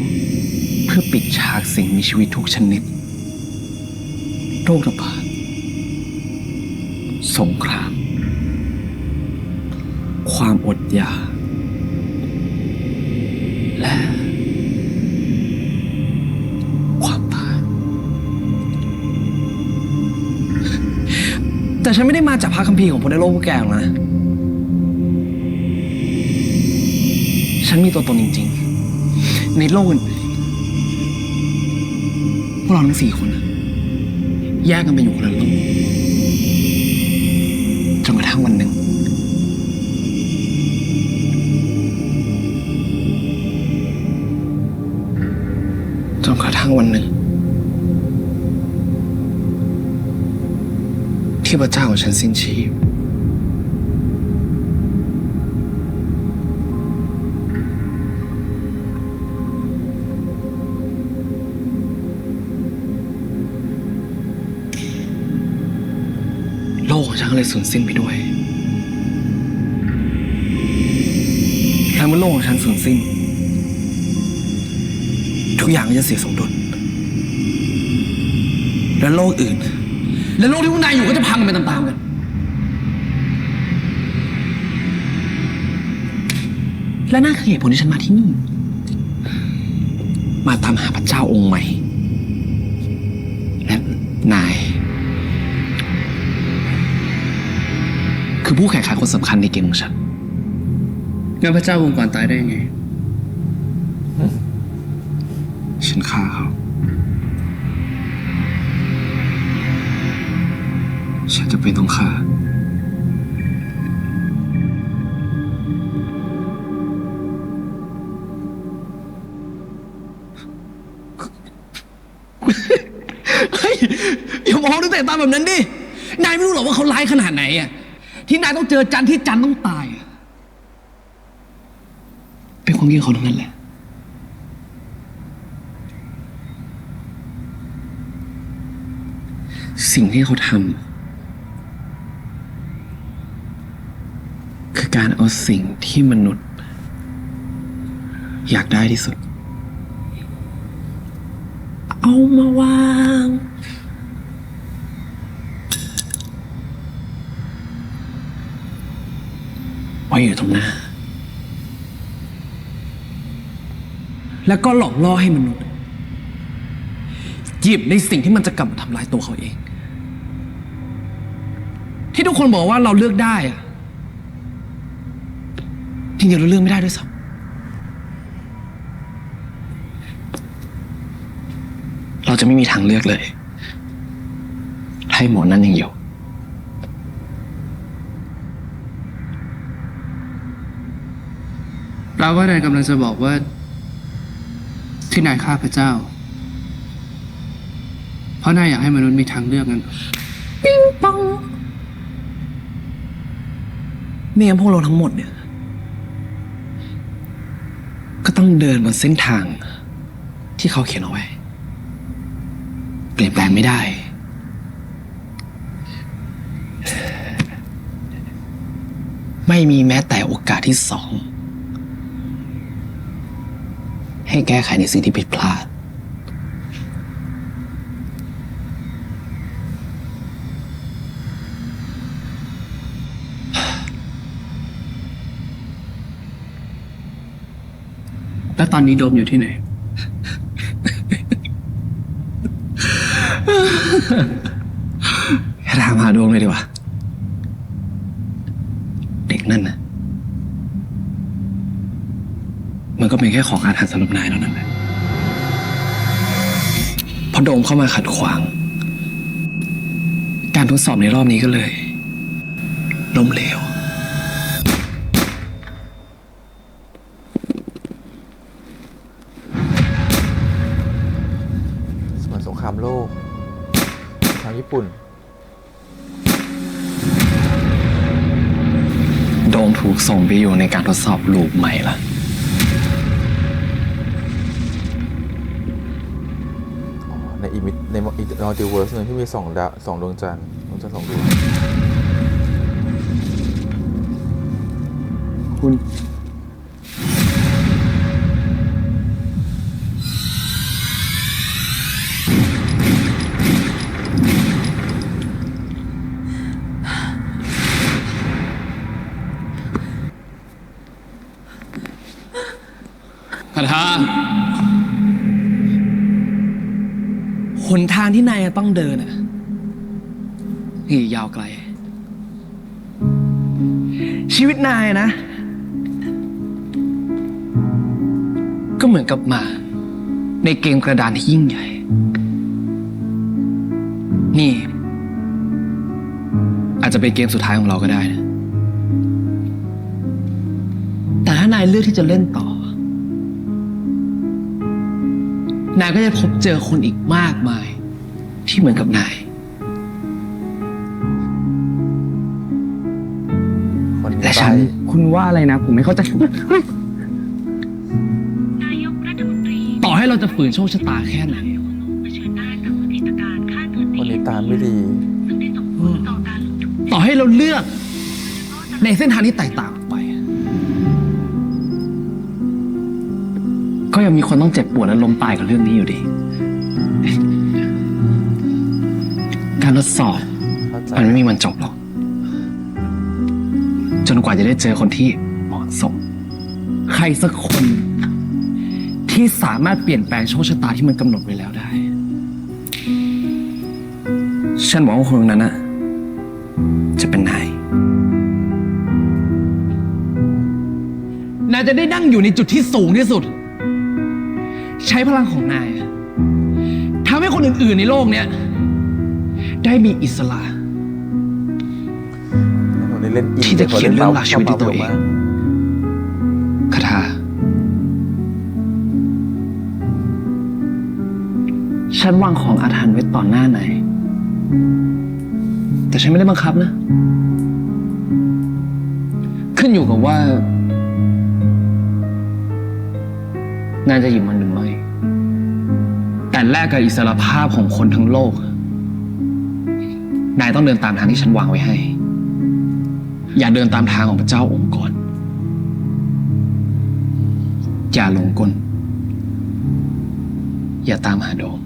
เพื่อปิดฉากสิ่งมีชีวิตทุกชนิด โรคระบาดสงคราม ความอดอยากและความตายแต่ฉันไม่ได้มาจากพระคัมภีร์ของพระในโลกผู้แก่หรอกนะ ฉันมีตัวตนจริงๆ ในโลกอื่นพวกเราทั้ง4 คนนะแยกกันไปอยู่คนละโลกจนกระทั่งวันหนึ่งที่พระเจ้าของฉันสิ้นชีพโลกของฉันก็เลยสูญสิ้นไปด้วยและเมื่อโลกของฉันสูญสิ้นทุกอย่างก็จะเสียสมดุลและโลกอื่นและโลกที่พวกนายอยู่ก็จะพังไปตามๆกันและนั่นคือเหตุผลที่ฉันมาที่นี่มาตามหาพระเจ้าองค์ใหม่และนายคือผู้แข่งขันคนสำคัญในเกมของฉัน งั้นพระเจ้าวงก่อนตายได้ยังไง ฉันฆ่าเขาฉันจะเป็นต้องฆ่าเฮ้ยอย่ามองด้วยแต่ตาแบบนั้นดิ นายไม่รู้หรอกว่าเขาร้ายขนาดไหนอ่ะที่นายต้องเจอจันที่จันต้องตายเป็นความคิดของเขาทั้งนั้นแหละสิ่งที่เขาทำคือการเอาสิ่งที่มนุษย์อยากได้ที่สุดเอามาวางไว้อยู่ตรงหน้าแล้วก็หลอกล่อให้มนุษย์หยิบในสิ่งที่มันจะกลับมาทำลายตัวเขาเองที่ทุกคนบอกว่าเราเลือกได้อะจริงๆเราเลือกไม่ได้ด้วยซ้ำเราจะไม่มีทางเลือกเลยให้หมอนั่นยังอยู่ แปลว่านายกำลังจะบอกว่าที่นายฆ่าพระเจ้าเพราะนายอยากให้มนุษย์มีทางเลือกนั้น ปิ้งปองไม่งั้นพวกเราทั้งหมดเนี่ยก็ต้องเดินบนเส้นทางที่เขาเขียนเอาไว้เปลี่ยนแปลงไม่ได้ไม่มีแม้แต่โอกาสที่2ให้แก้ไขในสิ่งที่ผิดพลาดแล้วตอนนี้โดมอยู่ที่ไหน ถามหาโดมเลยดีกว่าเด็กนั่นนะมันก็เป็นแค่ของอาถรรพ์สำหรับนายเท่านั้นแหละพอโดมเข้ามาขัดขวางการทดสอบในรอบนี้ก็เลยล้มเหลวเหมือนสงครามโลกทางญี่ปุ่นโดมถูกส่งไปอยู่ในการทดสอบลูปใหม่ละในอีมิในมัลติเวิร์สนึงที่มี2 ดวงจันทร์2 ดวง คุณ คาถาหนทางที่นายจะต้องเดินอ่ะนี่ยาวไกล ชีวิตนายนะ ก็เหมือนกับหมาในเกมกระดานที่ยิ่งใหญ่ นี่ อาจจะเป็นเกมสุดท้ายของเราก็ได้นะ แต่ถ้านายเลือกที่จะเล่นต่อ นายก็จะพบเจอคนอีกมากมาย ที่เหมือนกับนาย และฉัน คุณว่าอะไรนะ ผมไม่เข้าใจ ต่อให้เราจะฝืนโชคชะตาแค่ไหน วันนี้ตามไม่ดี ต่อให้เราเลือกในเส้นทางที่แตกต่างออกไป ก็ยังมีคนต้องเจ็บปวดและล้มตายกับเรื่องนี้อยู่ดี การทดสอบ มันไม่มีวันจบหรอก จนกว่าจะได้เจอคนที่เหมาะสม ใครสักคนที่สามารถเปลี่ยนแปลงโชคชะตาที่มันกำหนดไว้แล้วได้ ฉันหวังว่าคนคนนั้นน่ะ จะเป็นนาย นายจะได้นั่งอยู่ในจุดที่สูงที่สุด ใช้พลังของนายทำให้คนอื่นๆในโลกเนี้ยได้มีอิสระ ที่จะเขียนเรื่องราวชีวิตด้วยตัวเองคาถาฉันวางของอาถรรพ์ไว้ต่อหน้านายแต่ฉันไม่ได้บังคับนะ ขึ้นอยู่กับว่านายจะหยิบมันหรือไม่ แต่แลกกับอิสรภาพของคนทั้งโลก นายต้องเดินตามทางที่ฉันวางไว้ให้ อย่าเดินตามทางของพระเจ้าองค์กร อย่าหลงกล อย่าตามหาโดม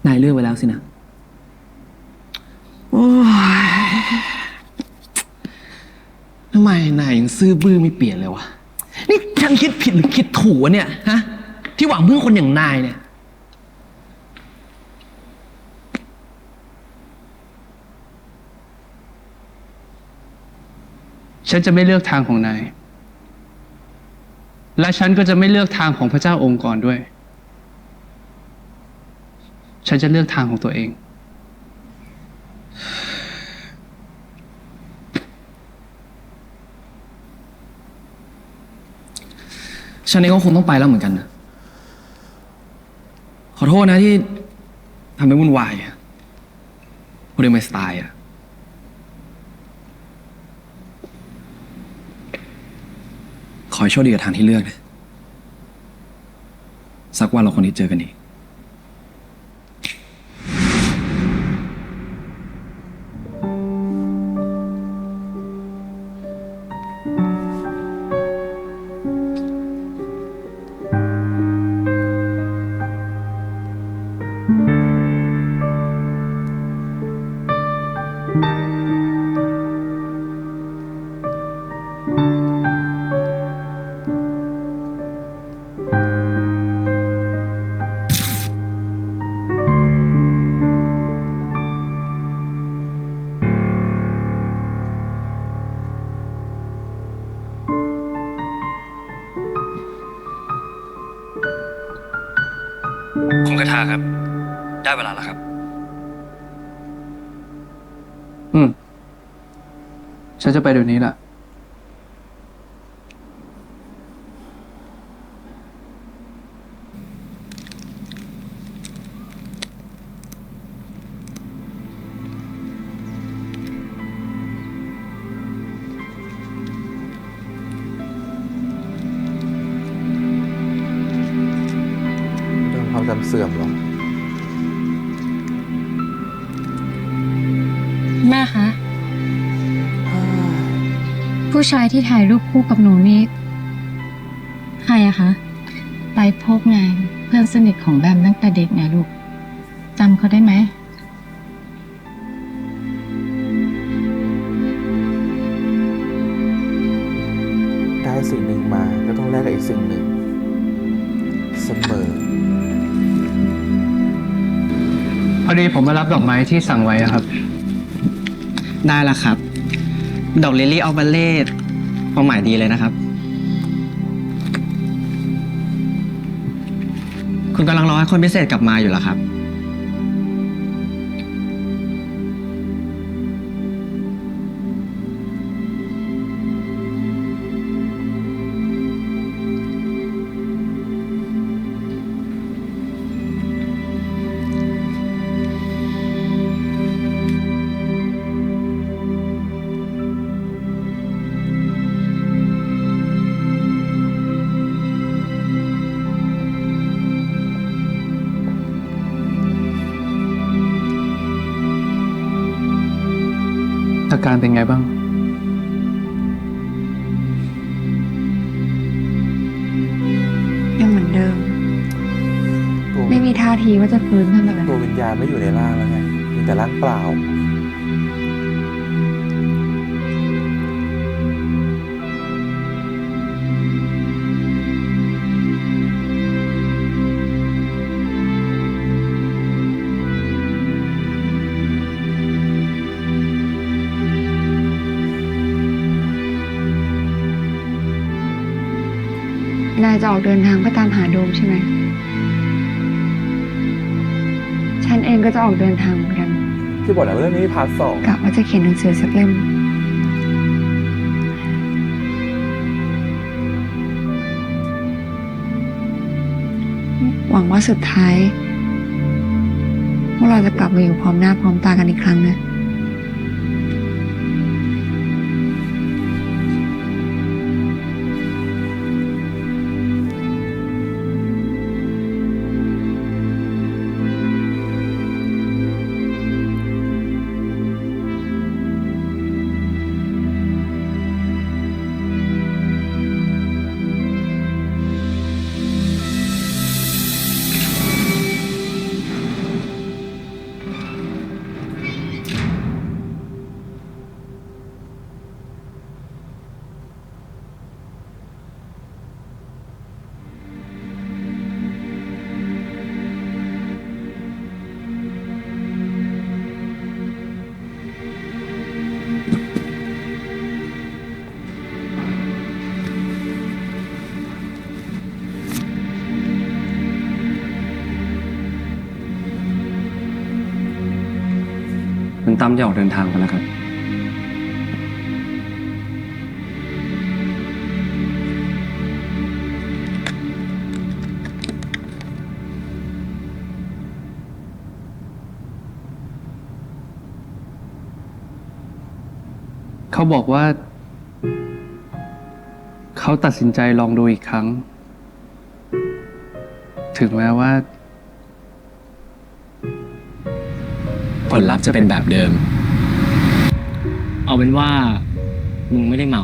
นายเลือกไว้แล้วสินะ โอ้ยทำไมนายยังซื่อบื้อไม่เปลี่ยนเลยวะ นี่ฉันคิดผิดหรือคิดถูกวะเนี่ย ฮะ ที่หวังพึ่งคนอย่างนายเนี่ย ฉันจะไม่เลือกทางของนาย และฉันก็จะไม่เลือกทางของพระเจ้าองค์กรด้วย ฉันจะเลือกทางของตัวเอง ฉันเองก็คงต้องไปแล้วเหมือนกันนะขอโทษนะที่ทำให้วุ่นวายอะพูดได้ไม่สไตล์อะขอให้โชคดีกับทางที่เลือกนะสักวันเราคงได้เจอกันอีก คุณกระทาครับ ได้เวลาแล้วครับ ฉันจะไปเดี๋ยวนี้แหละ สื่อมหรอ แม่คะ ผู้ชายที่ถ่ายรูปคู่กับหนูนี่ใครอะคะไตรภพไงเพื่อนสนิทของแบมตั้งแต่เด็กไงลูกจำเขาได้ไหม ได้สิ่งหนึ่งมาก็ต้องแลกกับอีกสิ่งหนึ่งเสมอ พอดีผมมารับดอกไม้ที่สั่งไว้อะครับ ได้แล้วครับ ดอกลิลลี่ออฟบัลเล่ความหมายดีเลยนะครับ คุณกำลังรอให้คนพิเศษกลับมาอยู่เหรอครับ อาการเป็นไงบ้าง ยังเหมือนเดิม ไม่มีท่าทีว่าจะฟื้นขึ้นมาเลย ตัววิญญาณไม่อยู่ในร่างแล้วไง มีแต่ร่างเปล่า นายจะออกเดินทางเพื่อตามหาโดมใช่ไหม ฉันเองก็จะออกเดินทางเหมือนกัน ที่บอกแล้วว่าเรื่องนี้มีพาร์ท 2 กะว่าจะเขียนหนังสือสักเล่ม หวังว่าสุดท้ายพวกเราจะกลับมาอยู่พร้อมหน้าพร้อมตากันอีกครั้งนะ คุณตั้มจะออกเดินทางไปแล้วครับ เขาบอกว่า เขาตัดสินใจลองดูอีกครั้ง ถึงแม้ว่า ผลลัพธ์จะเป็นแบบเดิม เอาเป็นว่า มึงไม่ได้เมา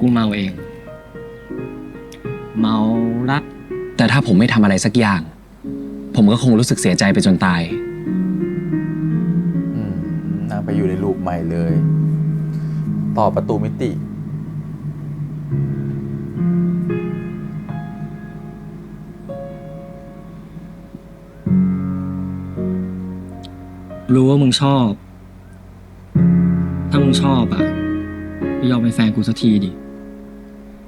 กูเมาเอง เมารัก แต่ถ้าผมไม่ทำอะไรสักอย่าง ผมก็คงรู้สึกเสียใจไปจนตาย นางไปอยู่ในลูปใหม่เลย ต่อประตูมิติ รู้ว่ามึงชอบ ถ้ามึงชอบอ่ะก็ยอมเป็นแฟนกูสักทีดิ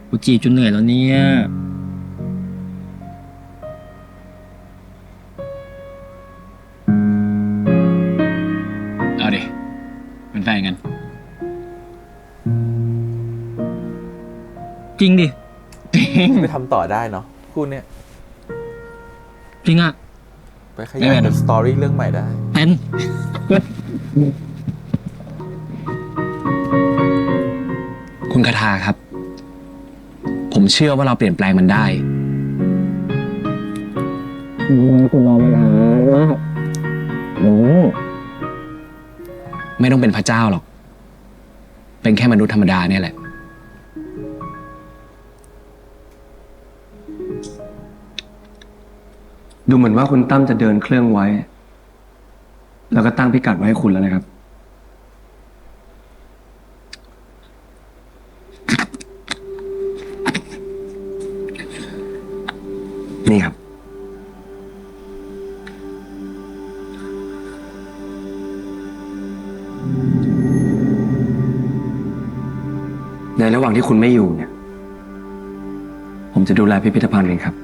กูจีบจนเหนื่อยแล้วเนี่ย เอาดิเป็นแฟนกัน จริงดิ จริง ไปทำต่อได้เนาะคู่เนี้ย จริงอ่ะ ไปขยายเป็นสตอรี่เรื่องใหม่ได้ เป็น คุณคาทาครับ ผมเชื่อว่าเราเปลี่ยนแปลงมันได้ กูรอมานานมากไม่ต้องเป็นพระเจ้าหรอก เป็นแค่มนุษย์ธรรมดาเนี่ยแหละ ดูเหมือนว่าคุณตั้มจะเดินเครื่องไว้ แล้วก็ตั้งพิกัดไว้ให้คุณแล้วนะครับ นี่ครับ ในระหว่างที่คุณไม่อยู่เนี่ย ผมจะดูแลพิพิธภัณฑ์เองครับ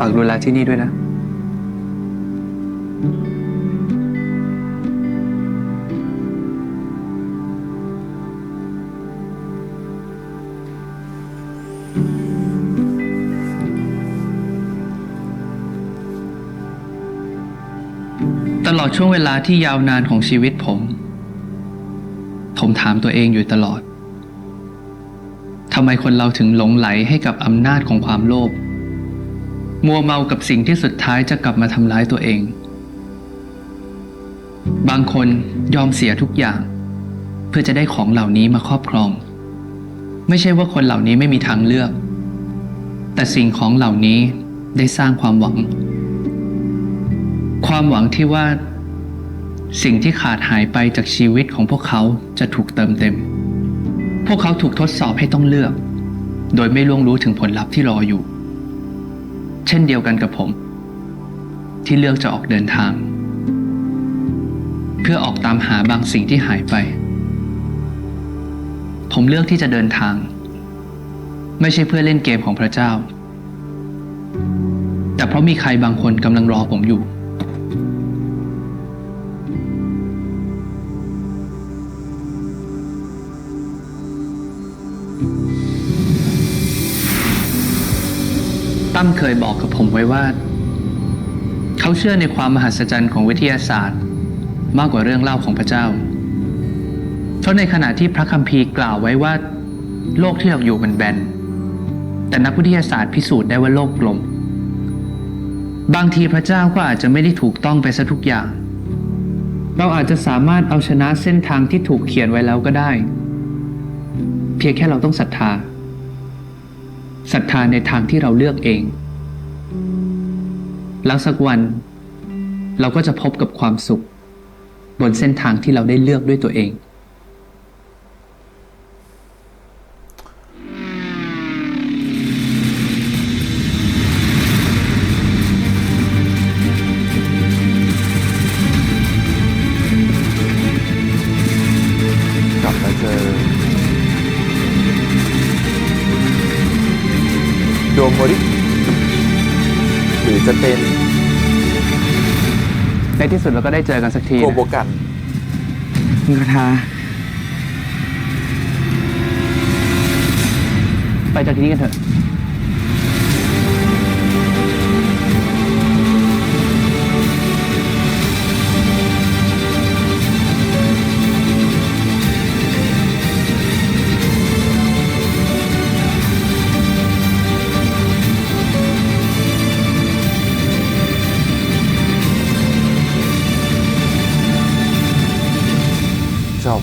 ฝากดูแลที่นี่ด้วยนะ ตลอดช่วงเวลาที่ยาวนานของชีวิตผม ถามตัวเองอยู่ตลอด ทำไมคนเราถึงหลงไหลให้กับอำนาจของความโลภ มัวเมากับสิ่งที่สุดท้ายจะกลับมาทำร้ายตัวเอง บางคนยอมเสียทุกอย่าง เพื่อจะได้ของเหล่านี้มาครอบครอง ไม่ใช่ว่าคนเหล่านี้ไม่มีทางเลือก แต่สิ่งของเหล่านี้ได้สร้างความหวัง ความหวังที่ว่าสิ่งที่ขาดหายไปจากชีวิตของพวกเขาจะถูกเติมเต็ม พวกเขาถูกทดสอบให้ต้องเลือก โดยไม่ล่วงรู้ถึงผลลัพธ์ที่รออยู่ เช่นเดียวกันกับผม ที่เลือกจะออกเดินทาง เพื่อออกตามหาบางสิ่งที่หายไป ผมเลือกที่จะเดินทาง ไม่ใช่เพื่อเล่นเกมของพระเจ้า แต่เพราะมีใครบางคนกำลังรอผมอยู่ ตั้มเคยบอกกับผมไว้ว่า เขาเชื่อในความมหัศจรรย์ของวิทยาศาสตร์มากกว่าเรื่องเล่าของพระเจ้า เพราะในขณะที่พระคัมภีร์กล่าวไว้ว่าโลกที่เราอยู่มันแบน แต่นักวิทยาศาสตร์พิสูจน์ได้ว่าโลกกลม บางทีพระเจ้าก็อาจจะไม่ได้ถูกต้องไปซะทุกอย่าง เราอาจจะสามารถเอาชนะเส้นทางที่ถูกเขียนไว้แล้วก็ได้ เพียงแค่เราต้องศรัทธาในทางที่เราเลือกเอง แล้วสักวันเราก็จะพบกับความสุขบนเส้นทางที่เราได้เลือกด้วยตัวเอง กลับมาเจอโดโมริหรือจะเป็น ในที่สุดเราก็ได้เจอกันสักที โกโบกัน คุณคาทา ไปจากที่นี่กันเถอะ จบ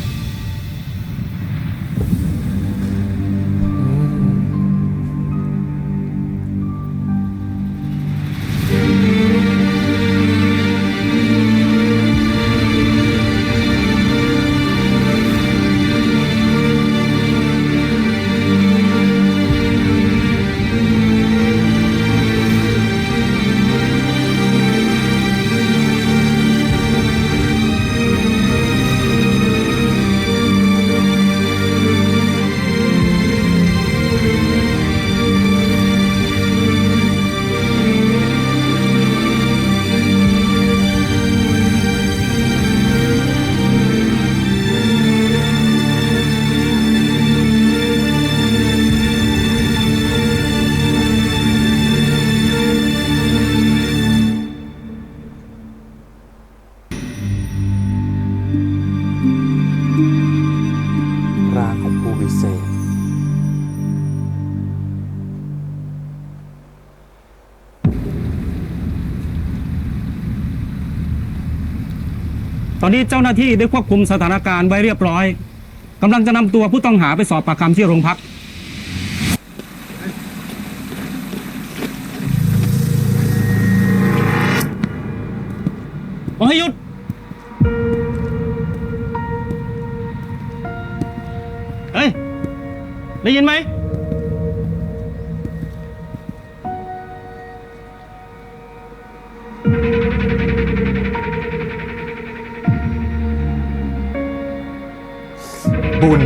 อนนี้เจ้าหน้าที่ได้ควบคุมสถานการณ์ไว้เรียบร้อยกำลังจะนำตัวผู้ต้องหาไปสอบปากคำที่โรงพักบอกให้หยุดเฮ้ยได้ยินไหมบุญ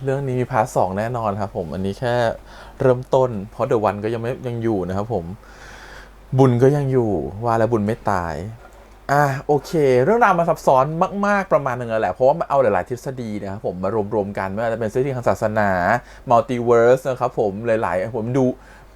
เรื่องนี้มีพาร์ท 2แน่นอนครับผมอันนี้แค่เริ่มต้นเพราะเดอะวันก็ยังอยู่นะครับผมบุญก็ยังอยู่ว่าแล้วบุญไม่ตายโอเคเรื่องราวมันซับซ้อนมากๆประมาณนึงแล้วแหละเพราะว่ามันเอาหลายๆทฤษฎีนะครับผมมารวมกันไม่ว่าจะเป็นทฤษฎีทางศาสนามัลติเวิร์สนะครับผมหลายๆผมดู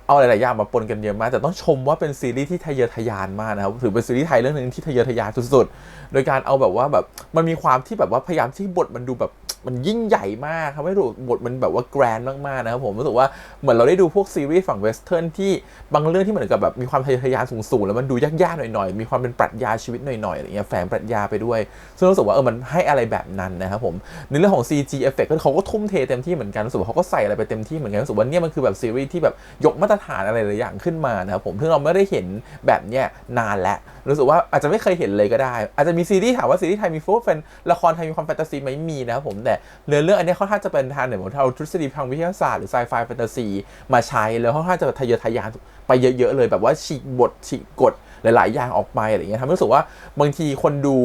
เอาหลายๆอย่างมาปนกันเยอะมากแต่ต้องชมว่าเป็นซีรีส์ที่ทะเยอทะยานมากนะครับถือเป็นซีรีส์ไทยเรื่องนึงที่ทะเยอทะยานสุดๆโดยการเอาแบบว่าแบบมันมีความที่แบบว่าพยายามที่บทมันดูแบบมันยิ่งใหญ่มากครับไม่รู้บทมันแบบว่าแกรนด์มากๆนะครับผมรู้สึกว่าเหมือนเราได้ดูพวกซีรีส์ฝั่งเวสเทิร์นที่บางเรื่องที่เหมือนกับแบบมีความทะเยอทะยานสูงๆแล้วมันดูยากๆหน่อยๆมีความเป็นปรัชญาชีวิตหน่อยๆอะไรเงี้ยแฝงปรัชญาไปด้วยซึ่งรู้สึกว่ามันให้อะไรแบบนั้นนะครับผมในเรื่องของ CG effect เขาก็ทุ่มเทเต็มที่เหมือนกันรู้สึกว่าเขาก็ใส่อะไรไปเต็มที่เหมือนกันรู้สึกว่าเนี่ยมันคือแบบซีรีส์ที่แบบยกมาตรฐานอะไรหลายอย่างขึ้นมานะครับผมซึ่งเราไม่ได้เห็นแบบเนี้ยนานแล้วรู้สึกว่าอาจจะไม่เคยเห็นเลยก็ได้อาจจะมีซีรีส์ถามว่าซีรีส์ไทยมีฟู้ดเป็นละครไทยมีความแฟนตาซีไหมมีนะครับผมแต่เรื่องอันนี้ค่อนข้างจะเป็นทางเหมือนเอาทฤษฎีทางวิทยาศาสตร์หรือไซไฟแฟนตาซีมาใช้แล้วค่อนข้างจะทะเยอทะยานไปเยอะๆเลยแบบว่าฉีกบทฉีกกฎหลายๆอย่างออกไปอะไรเงี้ยทำให้รู้สึกว่าบางทีคนดู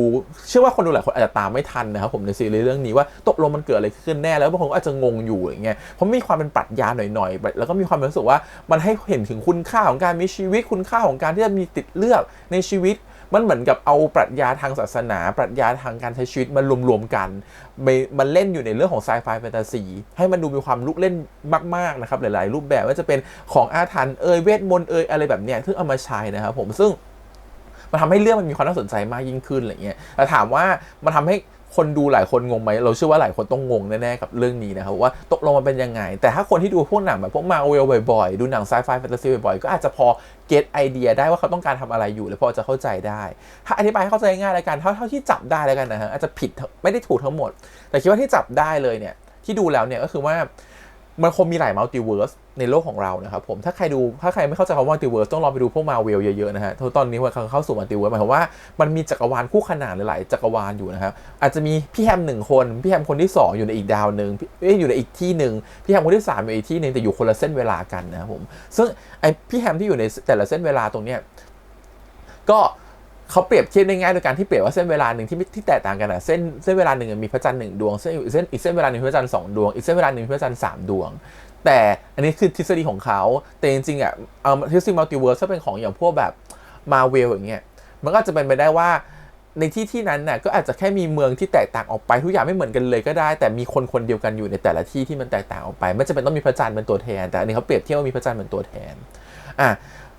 เชื่อว่าคนดูหลายคนอาจจะตามไม่ทันนะครับผมในซีรีส์เรื่องนี้ว่าตกลงมันเกิดอะไรขึ้นแน่แล้วบางคนก็อาจจะงงอยู่อย่างเงี้ยเพราะมีความเป็นปรัชญาหน่อยๆแล้วก็มีความรู้สึกว่ามันให้เห็นถึงคุณค่าของการมีชีวิตคุณค่าของการที่จะมีติดเลือกในชีวิตมันเหมือนกับเอาปรัชญาทางศาสนาปรัชญาทางการใช้ชีวิตมารวมๆกันมันเล่นอยู่ในเรื่องของไซไฟแฟนตาซีให้มันดูมีความลุกเล่นมากๆนะครับหลายๆรูปแบบว่าจะเป็นของอาถรรพ์เวทมนต์อะไรแบบเนี้ยซึ่งเอามาใช้นะครับผมซึ่งมันทำให้เรื่องมันมีความน่าสนใจมากยิ่งขึ้นอะไรเงี้ยแต่ถามว่ามันทำให้คนดูหลายคนงงไหมเราเชื่อว่าหลายคนต้องงงแน่ๆกับเรื่องนี้นะครับว่าตกลงมันเป็นยังไงแต่ถ้าคนที่ดูพวกหนังแบบพวกมาเวลบ่อยๆดูหนังไซไฟแฟนตาซีบ่อยๆก็อาจจะพอเก็ตไอเดียได้ว่าเขาต้องการทำอะไรอยู่หรือพอจะเข้าใจได้ถ้าอธิบายให้เข้าใจง่ายแล้วกันเท่าที่จับได้แล้วกันนะฮะอาจจะผิดไม่ได้ถูกทั้งหมดแต่คิดว่าที่จับได้เลยเนี่ยที่ดูแล้วเนี่ยก็คือว่ามันคงมีหลายมัลติเวิร์สในโลกของเรานะครับผมถ้าใครไม่เข้าใจคำว่ามัลติเวิร์สต้องลองไปดูพวกมาเวลเยอะๆนะฮะตอนนี้ว่าเข้าสู่มัลติเวิร์สหมายความว่ามันมีจักรวาลคู่ขนานหลายๆจักรวาลอยู่นะครับอาจจะมีพี่แฮม1คนพี่แฮมคนที่2อยู่ในอีกดาวนึงอยู่ในอีกที่นึงพี่แฮมคนที่3อยู่อีกที่นึงแต่อยู่คนละเส้นเวลากันนะครับผมซึ่งไอพี่แฮมที่อยู่ในแต่ละเส้นเวลาตรงเนี้ยก็เขาเปรียบเทียบได้ง่ายโดยการที่เปรียบว่าเส้นเวลาหนึ่งที่แตกต่างกันเส้นเวลาหนึ่งมีพระจันทร์1ดวงอีกเส้นเวลาหนึ่งมีพระจันทร์2ดวงอีกเส้นเวลาหนึ่งมีพระจันทร์3ดวงแต่อันนี้คือทฤษฎีของเขาแต่จริงๆทฤษฎีมัลติเวิร์สถ้าเป็นของอย่างพวกแบบมาเวลอย่างเงี้ยมันก็จะเป็นไปได้ว่าในที่นั้นน่ะก็อาจจะแค่มีเมืองที่แตกต่างออกไปทุกอย่างไม่เหมือนกันเลยก็ได้แต่มีคนเดียวกันอยู่ในแต่ละที่ที่มันแตกต่างออกไปไม่จำเป็นต้องมีพระจันทร์เป็นตัวแทนแต่อันนี้เขาเปรียบเทียบว่ามีพระจันทร์เป็นตัวแทน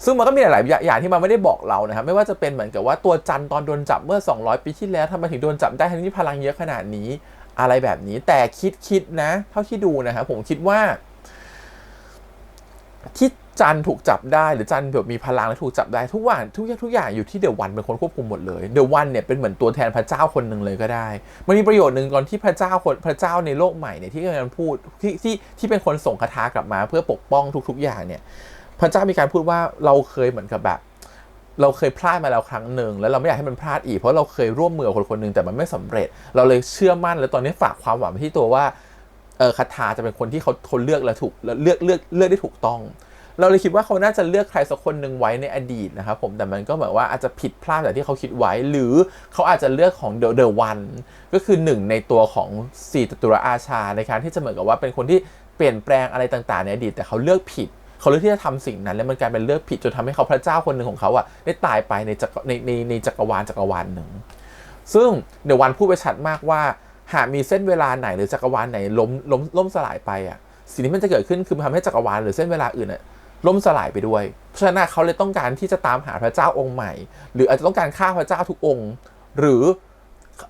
ซึ่งมันก็มีหลายๆอย่างที่มันไม่ได้บอกเรานะครับไม่ว่าจะเป็นเหมือนกับว่าตัวจันทร์ตอนโดนจับเมื่อ200ปีที่แล้วทำไมถึงโดนจับได้ทั้งที่พลังเยอะขนาดนี้อะไรแบบนี้แต่คิดนะเท่าที่ดูนะครับผมคิดว่าที่จันถูกจับได้หรือจันแบบมีพลังและถูกจับได้ทุกอย่างอยู่ที่เดอะวันเป็นคนควบคุมหมดเลยเดอะวันเนี่ยเป็นเหมือนตัวแทนพระเจ้าคนหนึ่งเลยก็ได้มันมีประโยชน์หนึ่งตอนที่พระเจ้าในโลกใหม่เนี่ยที่กำลังพูดที่เป็นคนส่งคาถากลับมาเพื่อปกป้องทุกๆอย่างเนี่ยพระเจ้ามีการพูดว่าเราเคยเหมือนกับแบบเราเคยพลาดมาแล้วครั้งหนึ่งแล้วเราไม่อยากให้มันพลาดอีกเพราะเราเคยร่วมมือกับคนหนึ่งแต่มันไม่สำเร็จเราเลยเชื่อมั่นแล้วตอนนี้ฝากความหวังไปที่ตัวว่าคาถาจะเป็นคนที่เขาเลือกและถูกเลือกได้ถูกต้องเราเลยคิดว่าเขาน่าจะเลือกใครสักคนหนึ่งไว้ในอดีตนะครับผมแต่มันก็แบบว่าอาจจะผิดพลาดจากที่เขาคิดไว้หรือเขาอาจจะเลือกของเดอะวันก็คือหนึ่งในตัวของ4จตุรอาชาในการที่จะเหมือนกับว่าเป็นคนที่เปลี่ยนแปลงอะไรต่างๆในอดีตแต่เขาเลือกผิด เขาเลือกที่จะทำสิ่งนั้นแล้วมันกลายเป็นเลือกผิดจนทำให้เขาพระเจ้าคนหนึ่งของเขาอ่ะได้ตายไปในจักรวาลหนึ่งซึ่งเดี๋ยววันพูดไปชัดมากว่าหากมีเส้นเวลาไหนหรือจักรวาลไหนล่มสลายไปอ่ะสิ่งที่มันจะเกิดขึ้นคือมันทำให้จักรวาลหรือเส้นเวลาอื่นอ่ะล่มสลายไปด้วยเพราะฉะนั้นเขาเลยต้องการที่จะตามหาพระเจ้าองค์ใหม่หรืออาจจะต้องการฆ่าพระเจ้าทุกองค์หรือ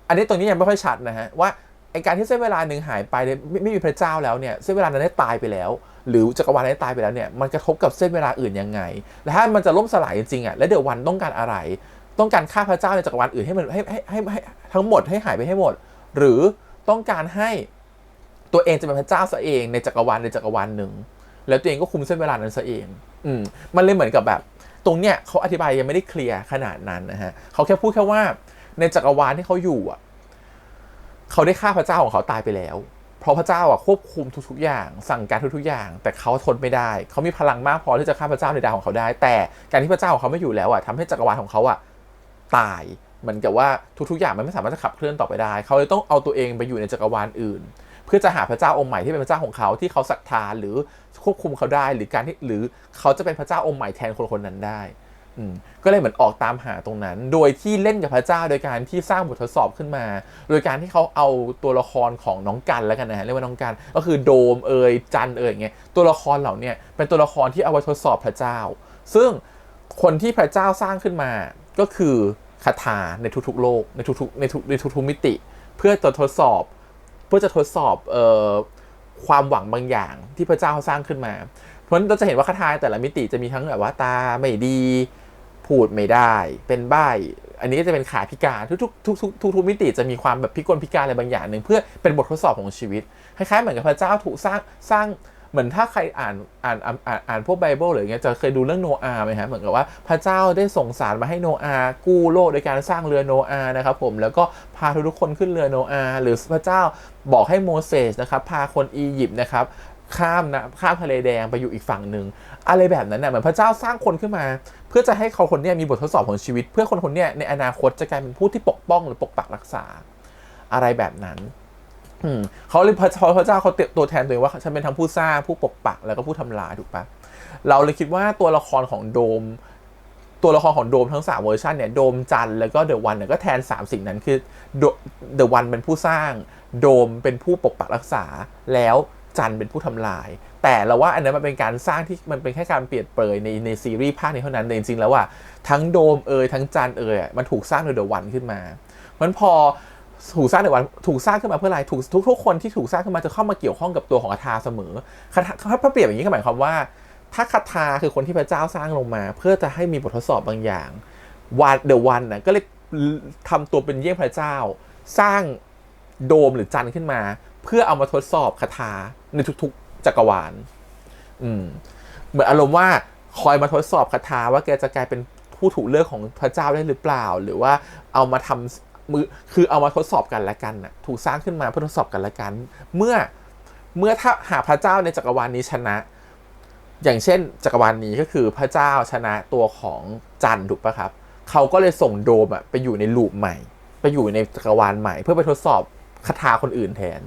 อันนี้ตรงนี้ยังไม่ค่อยชัดนะฮะว่าไอการที่เส้นเวลาหนึ่งหายไปไม่มีพระเจ้าแล้วเนี่ยเส้นเวลานั้นได้ตายไปแล้วหรือจักรวาลได้ตายไปแล้วเนี่ยมันกระทบกับเส้นเวลาอื่นยังไงและถ้ามันจะล่มสลายจริงๆอ่ะและเดี๋ยววันต้องการอะไรต้องการฆ่าพระเจ้าในจักรวาลอื่นให้มันให้ทั้งหมดให้หายไปให้หมดหรือต้องการให้ตัวเองจะเป็นพระเจ้าซะเองในจักรวาลหนึ่งแล้วตัวเองก็คุมเส้นเวลานั้นซะเองมันเลยเหมือนกับแบบตรงเนี้ยเขาอธิบายยังไม่ได้เคลียร์ขนาดนั้นนะฮะเขาแค่พูดแค่ว่าในจักรวาลที่เขาอยู่อ่ะเขาได้ฆ่าพระเจ้าของเขาตายไปแล้วเพราะพระเจ้าอ่ะควบคุมทุกๆอย่างสั่งการทุกๆอย่างแต่เขาทนไม่ได้เขามีพลังมากพอที่จะฆ่าพระเจ้าในดาวของเขาได้แต่การที่พระเจ้าของเขาไม่อยู่แล้วอ่ะทำให้จักรวาลของเขาอ่ะตายเหมือนกับว่าทุกๆอย่างมันไม่สามารถจะขับเคลื่อนต่อไปได้เขาเลยต้องเอาตัวเองไปอยู่ในจักรวาลอื่นเพื่อจะหาพระเจ้าองค์ใหม่ที่เป็นพระเจ้าของเขาที่เขาศรัทธาหรือควบคุมเขาได้หรือเขาจะเป็นพระเจ้าองค์ใหม่แทนคนนั้นได้ก็เลยเหมือนออกตามหาตรงนั้นโดยที่เล่นกับพระเจ้าโดยการที่สร้างบททดสอบขึ้นมาโดยการที่เขาเอาตัวละครของน้องกันแล้วกันนะฮะเรียกว่าน้องกันก็คือโดมจันอย่างเงี้ยตัวละครเหล่านี้เป็นตัวละครที่เอาไว้ทดสอบพระเจ้าซึ่งคนที่พระเจ้าสร้างขึ้นมาก็คือคาถาในทุกๆโลกในทุกมิติเพื่อจะทดสอบความหวังบางอย่างที่พระเจ้าสร้างขึ้นมาเพราะฉะนั้นเราจะเห็นว่าคาถาแต่ละมิติจะมีทั้งแบบว่าตาไม่ดีพูดไม่ได้เป็นใบ้อันนี้ก็จะเป็นขาพิการทุกมิติจะมีความแบบพิกลพิการอะไรบางอย่างหนึ่งเพื่อเป็นบททดสอบของชีวิตคล้ายๆเหมือนกับพระเจ้าถูกสร้างเหมือนถ้าใครอ่านพวกไบเบิลหรืออย่างเงี้ยจะเคยดูเรื่องโนอาห์ไหมฮะเหมือนกับว่าพระเจ้าได้ส่งสารมาให้โนอาห์กู้โลกโดยการสร้างเรือโนอาห์นะครับผมแล้วก็พาทุกคนขึ้นเรือโนอาห์หรือพระเจ้าบอกให้โมเสสนะครับพาคนอียิปต์นะครับข้ามทะเลแดงไปอยู่อีกฝั่งหนึ่งอะไรแบบนั้นนะเหมือนพระเจ้าสร้างคนขึ้นมาเพื่อจะให้เขาคนนี้มีบททดสอบของชีวิตเพื่อคนนี้ในอนาคตจะกลายเป็นผู้ที่ปกป้องหรือปกปักรักษาอะไรแบบนั้นเขาเลยพระเจ้าเขาตัวแทนตัวเองว่าฉันเป็นทั้งผู้สร้างผู้ปกปักแล้วก็ผู้ทำลายถูกปะเราเลยคิดว่าตัวละครของโดมทั้ง3เวอร์ชันเนี่ยโดมจันแล้วก็เดอะวันเนี่ยก็แทน3สิ่งนั้นคือเดอะวันเป็นผู้สร้างโดมเป็นผู้ปกปักรักษาแล้วจันเป็นผู้ทำลายแต่เราว่าอันนั้นมันเป็นการสร้างที่มันเป็นแค่การเปลี่ยนเปรยในซีรีส์ภาคนี้เท่านั้นจริงๆแล้วว่าทั้งโดมทั้งจันมันถูกสร้างโดยเดอะวันขึ้นมาเพราะฉะนั้นพอถูกสร้างเดอะวันถูกสร้างขึ้นมาเพื่ออะไรทุกคนที่ถูกสร้างขึ้นมาจะเข้ามาเกี่ยวข้องกับตัวของคาถาเสมอถ้าเปรียบอย่างนี้ก็หมายความว่าถ้าคาถาคือคนที่พระเจ้าสร้างลงมาเพื่อจะให้มีบททดสอบบางอย่างเดอะวันก็เลยทำตัวเป็นเยี่ยงพระเจ้าสร้างโดมหรือจันขึ้นมาเพื่อเอามาทดสอบคาถาในทุกๆจักรวาลเหมือนอารมณ์ว่าคอยมาทดสอบคาถาว่าแกจะกลายเป็นผู้ถูกเลือกของพระเจ้าได้หรือเปล่าหรือว่าเอามาทำคือเอามาทดสอบกันและกันน่ะถูกสร้างขึ้นมาเพื่อทดสอบกันและกันเมื่อถ้าหาพระเจ้าในจักรวาลนี้ชนะอย่างเช่นจักรวาลนี้ก็คือพระเจ้าชนะตัวของจันทร์ถูกปะครับเขาก็เลยส่งโดมไปอยู่ในลูปใหม่ไปอยู่ในจักรวาลใหม่เพื่อไปทดสอบคาถาคนอื่นแทน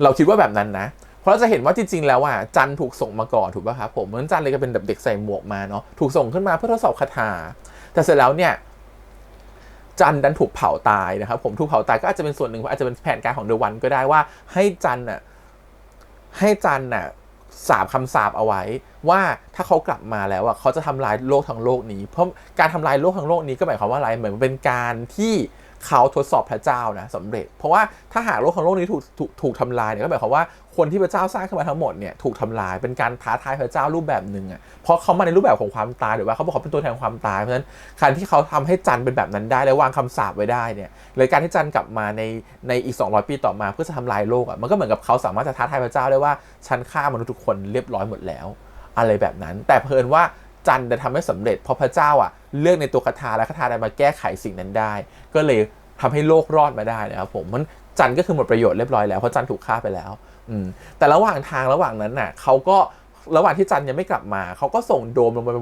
เราคิดว่าแบบนั้นนะเพราะเราจะเห็นว่าจริงๆแล้วจันถูกส่งมาก่อนถูกป่ะครับผมเหมือนจันเลยก็เป็นเด็กใส่หมวกมาเนาะถูกส่งขึ้นมาเพื่อทดสอบคาถาแต่เสร็จแล้วเนี่ยจันดันถูกเผาตายนะครับผมถูกเผาตายก็อาจจะเป็นส่วนหนึ่งอาจจะเป็นแผนการของเดอะวันก็ได้ว่าให้จันสาบคำสาปเอาไว้ว่าถ้าเขากลับมาแล้วเขาจะทำลายโลกทั้งโลกนี้เพราะการทำลายโลกทั้งโลกนี้ก็หมายความว่าอะไรเหมือนเป็นการที่เขาทดสอบพระเจ้านะสำเร็จเพราะว่าถ้าหากโลกทั้งโลกนี้ถูกทำลายเนี่ยก็หมายความว่าคนที่พระเจ้าสร้างขึ้นมาทั้งหมดเนี่ยถูกทำลายเป็นการท้าทายพระเจ้ารูปแบบหนึ่งเพราะเขามาในรูปแบบของความตายหรือว่าเขาบอกเขาเป็นตัวแทนความตายเพราะฉะนั้นการที่เขาทำให้จันเป็นแบบนั้นได้และวางคำสาปไว้ได้เนี่ยเลยการที่จันกลับมาในอีก200 ปีต่อมาเพื่อจะทำลายโลกมันก็เหมือนกับเขาสามารถจะท้าทายพระเจ้าได้ว่าฉันฆ่ามนุษย์ทุกคนเรียบร้อยหมดแล้วอะไรแบบนั้นแต่เพิ่นว่าจันจะทำให้สำเร็จเพราะพระเจ้าเลือกในตัวคาถาและคาถาได้มาแก้ไขสิ่งนั้นได้ก็เลยทำให้โลกรอดมาได้นะครับผมมันจันก็คือหมดประโยชน์เรียบร้อยแล้วเพราะจันถูกฆ่าไปแล้วแต่ระหว่างนั้นน่ะเขาก็ระหว่างที่จันยังไม่กลับมาเขาก็ส่งโดมลงมา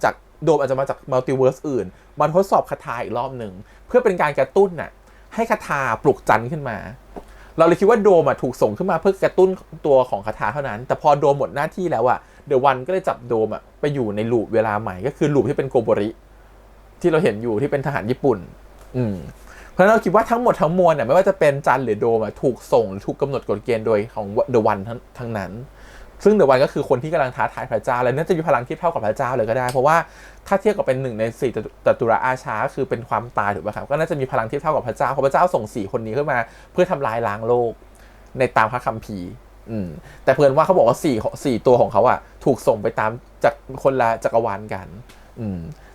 จากโดมอาจจะมาจากมัลติเวิร์สอื่นมาทดสอบคาถาอีกรอบหนึ่งเพื่อเป็นการกระตุ้นให้คาถาปลุกจันขึ้นมาเราเลยคิดว่าโดมถูกส่งขึ้นมาเพื่อกระตุ้นตัวของคาถาเท่านั้นแต่พอโดมหมดหน้าที่แล้ว เดอะวันก็เลยจับโดมอะไปอยู่ในลูปเวลาใหม่ก็คือลูปที่เป็นโกโบริที่เราเห็นอยู่ที่เป็นทหารญี่ปุ่นเพราะฉะนั้นเราคิดว่าทั้งหมดทั้งมวลเนี่ยไม่ว่าจะเป็นจันหรือโดมอะถูกส่งถูกกำหนดกฎเกณฑ์โดยของเดอะวันทั้งนั้นซึ่งเดอะวันก็คือคนที่กำลังท้าทายพระเจ้าและน่าจะมีพลังที่เท่ากับพระเจ้าเลยก็ได้เพราะว่าถ้าเทียบกับเป็น1 ใน 4จตุรอาชาคือเป็นความตายถูกไหมครับก็น่าจะมีพลังที่เท่ากับพระเจ้าเพราะพระเจ้าส่ง4 คนนี้ขึ้นมาเพื่อทำลายล้างโลกในตามพระคัมภีร์แต่เพื่อนว่าเขาบอกว่า4ตัวของเขาอะถูกส่งไปตามจากคนละจักรวาลกั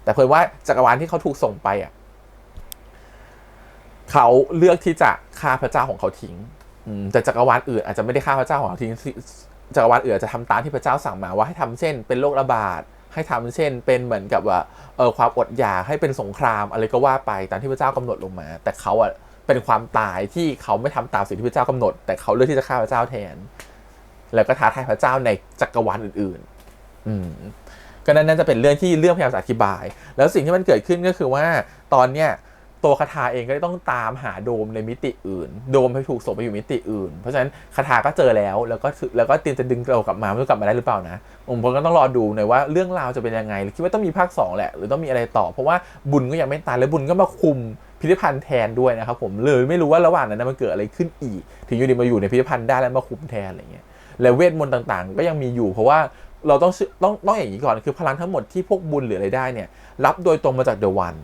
นแต่เพื่อนว่าจักรวาลที่เขาถูกส่งไปอะเขาเลือกที่จะฆ่าพระเจ้าของเขาทิ้งแต่จักรวาลอื่นอาจจะไม่ได้ฆ่าพระเจ้าของเขาทิ้งจักรวาลอื่นจะทำตามที่พระเจ้าสั่งมาว่าให้ทำเช่นเป็นโรคระบาดให้ทำเช่นเป็นเหมือนกับว่าความอดอยากให้เป็นสงครามอะไรก็ว่าไปตามที่พระเจ้ากำหนดลงมาแต่เขาอะเป็นความตายที่เขาไม่ทำตามสิ่งที่พระเจ้ากำหนดแต่เขาเลือกที่จะฆ่าพระเจ้าแทนแล้วก็ท้าทายพระเจ้าในจักรวาลอื่นๆก็นั่นจะเป็นเรื่องที่เรื่องพยายามจะอธิบายแล้วสิ่งที่มันเกิดขึ้นก็คือว่าตอนเนี้ยตัวคาถาเองก็ต้องตามหาโดมในมิติอื่นโดมให้ถูกส่งไปอยู่มิติอื่นเพราะฉะนั้นคาถาก็เจอแล้วก็เตรียมจะดึงเรากลับมาไม่รู้กลับมาได้หรือเปล่านะผมก็ต้องรอดูหน่อยว่าเรื่องราวจะเป็นยังไงคิดว่าต้องมีภาค2แหละหรือต้องมีอะไรต่อเพราะว่าบุญก็ยังไม่ตายแล้วบุญก็มาคุมพิพิธภัณฑ์แทนด้วยนะครับผมเลยไม่รู้ว่าระหว่างนั้นมันเกิดอะไรขึ้นอีกถึงอยู่ดีมาอยู่ในพิพิธภัณฑ์ได้แล้วมาคุมแทนอะไรเงี้ยแล้วเวทมนต์ต่างๆก็ยังมีอยู่เพราะว่าเราต้องอย่างนี้ก่อนคือพลังทั้งหมดที่พวกบุญหรืออะไรได้เนี่ยรับโดยตรงมาจากเดอะวัน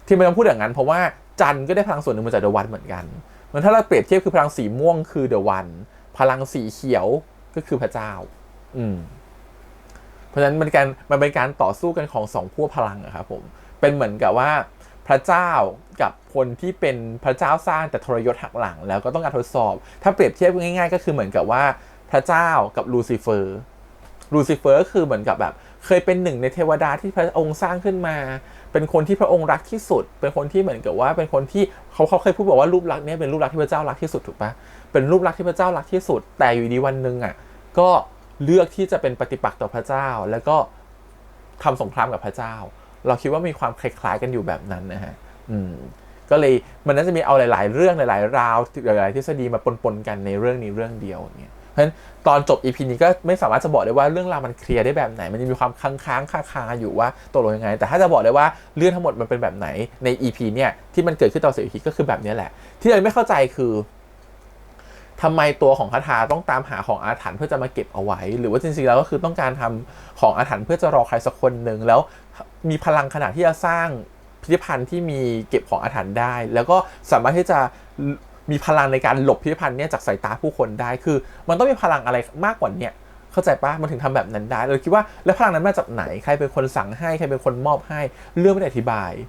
ที่ไม่ต้องพูดอย่างนั้นเพราะว่าจันก็ได้พลังส่วนหนึ่งมาจากเดอะวันเหมือนกันถ้าเราเปรียบเทียบคือพลังสีม่วงคือเดอะวันพลังสีเขียวก็คือพระเจ้าเพราะฉะนั้นมันเป็นการต่อสู้กันของ2 ขั้วพลังอะครับผมเป็นเหมือนกับว่าพระเจ้ากับคนที่เป็นพระเจ้าสร้างแต่ทรยศหักหลังแล้วก็ต้องการทดสอบถ้าเปรียบเทียบง่ายๆก็คือเหมือนกับว่าพระเจ้ากับลูซิเฟอร์ก็คือเหมือนกับแบบเคยเป็น1 ในเทวดาที่พระองค์สร้างขึ้นมาเป็นคนที่พระองค์รักที่สุดเป็นคนที่เหมือนกับว่าเป็นคนที่เขาเคยพูดบอกว่ารูปลักษณ์นี้เป็นรูปลักษณ์ที่พระเจ้ารักที่สุดถูกปะเป็นรูปลักษณ์ที่พระเจ้ารักที่สุดแต่อยู่ดีวันนึงอ่ะก็เลือกที่จะเป็นปฏิปักษ์ต่อพระเจ้าแล้วก็ทำสงครามกับพระเจ้าเราคิดว่ามีความคล้ายๆกันอยู่แบบนั้นนะฮะก็เลยมันน่าจะมีเอาหลายๆเรื่องหลายๆราวหลายๆทฤษฎีมาปนๆกันในเรื่องนี้เรื่องเดียวอย่างเงี้ยเพราะฉะนั้นตอนจบ EP นี้ก็ไม่สามารถจะบอกได้ว่าเรื่องราวมันเคลียร์ได้แบบไหนมันยังมีความค้างคาอยู่ว่าตกลงยังไงแต่ถ้าจะบอกได้ว่าเรื่องทั้งหมดมันเป็นแบบไหนใน EP เนี่ยที่มันเกิดขึ้นต่อ4 EP ก็คือแบบนี้แหละที่เราไม่เข้าใจคือทำไมตัวของคาถาต้องตามหาของอาถรรพ์เพื่อจะมาเก็บเอาไว้หรือว่าจริงๆแล้วก็คือต้องการทำของอาถรรพ์เพื่อจะรอใครสักคนหนึ่งแล้วมีพลังขนาดที่จะสร้างพิพิธภัณฑ์ที่มีเก็บของอาถรรพ์ได้แล้วก็สามารถที่จะมีพลังในการหลบพิพิธภัณฑ์เนี่ยจากสายตาผู้คนได้คือมันต้องมีพลังอะไรมากกว่านี้เข้าใจปะมันถึงทำแบบนั้นได้เราคิดว่าแล้วพลังนั้นมาจากไหนใครเป็นคนสั่งให้ใครเป็นคนมอบให้เรื่องไม่ได้อธิบา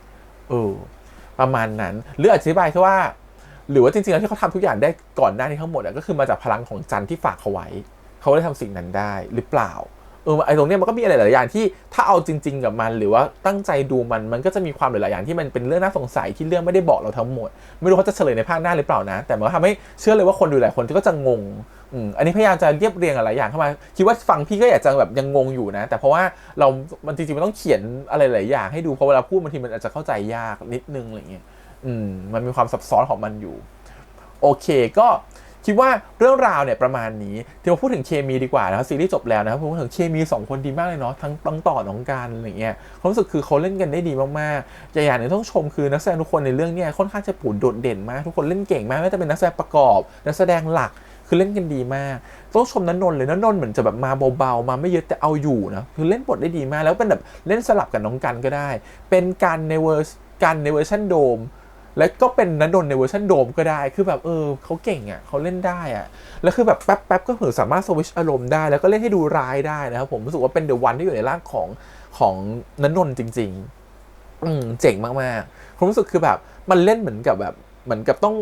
ยประมาณนั้นหรืออธิบายแค่ว่าหรือว่าจริงๆแล้วที่เขาทำทุกอย่างได้ก่อนหน้านี้ทั้งหมดก็คือมาจากพลังของจันทร์ที่ฝากเขาไว้เขาได้ทำสิ่งนั้นได้หรือเปล่าไอ้ตรงนี้มันก็มีอะไรหลายอย่างที่ถ้าเอาจริงๆกับมันหรือว่าตั้งใจดูมันก็จะมีความหลายๆอย่างที่มันเป็นเรื่องน่าสงสัยที่เรื่องไม่ได้บอกเราทั้งหมดไม่รู้เขาจะเฉลยในภาคหน้าหรือเปล่านะแต่มันก็ทำให้เชื่อเลยว่าคนดูหลายคนก็จะงงอันนี้พยายามจะเรียบเรียงหลายอย่างเข้ามาคิดว่าฟังพี่ก็อยากจะแบบยังงงอยู่นะแต่เพราะว่ามันจริงๆมันต้องเขียนอะไรหลายอย่างให้ดูเพราะเวลาพูดบางทีมันอาจจะเข้าใจยากนิดนึงอะไรเงี้ยมันมีความซับซ้อนของมันอยู่โอเคก็คิดว่าเรื่องราวเนี่ยประมาณนี้ที่มาพูดถึงเคมีดีกว่านะครับซีรีส์จบแล้วนะครับพูดถึงเคมี2 คนดีมากเลยเนาะทั้งต่อน้องกันอะไรเงี้ยความรู้สึกคือเขาเล่นกันได้ดีมากๆอย่างหนึ่งต้องชมคือนักแสดงทุกคนในเรื่องนี้ค่อนข้างจะปูดโดดเด่นมากทุกคนเล่นเก่งมากไม่ว่าจะเป็นนักแสดงประกอบนักแสดงหลักคือเล่นกันดีมากต้องชมณนนท์เลยณนนท์เหมือนจะแบบมาเบาๆมาไม่เยอะแต่เอาอยู่นะคือเล่นบทได้ดีมากแล้วเป็นแบบเล่นสลับกับน้องกันก็ได้เป็นการในเวอร์ชันโดมแล้วก็เป็นณนนท์ในเวอร์ชันโดมก็ได้คือแบบเขาเก่งอ่ะเขาเล่นได้อ่ะแล้วคือแบบแป๊บก็สามารถสวิตช์อารมณ์ได้แล้วก็เล่นให้ดูร้ายได้นะครับผมรู้สึกว่าเป็นเดอะวันที่อยู่ในร่างของณนนท์จริงๆเจ๋งมากๆผมรู้สึกคือแบบมันเล่นเหมือนกับต้อง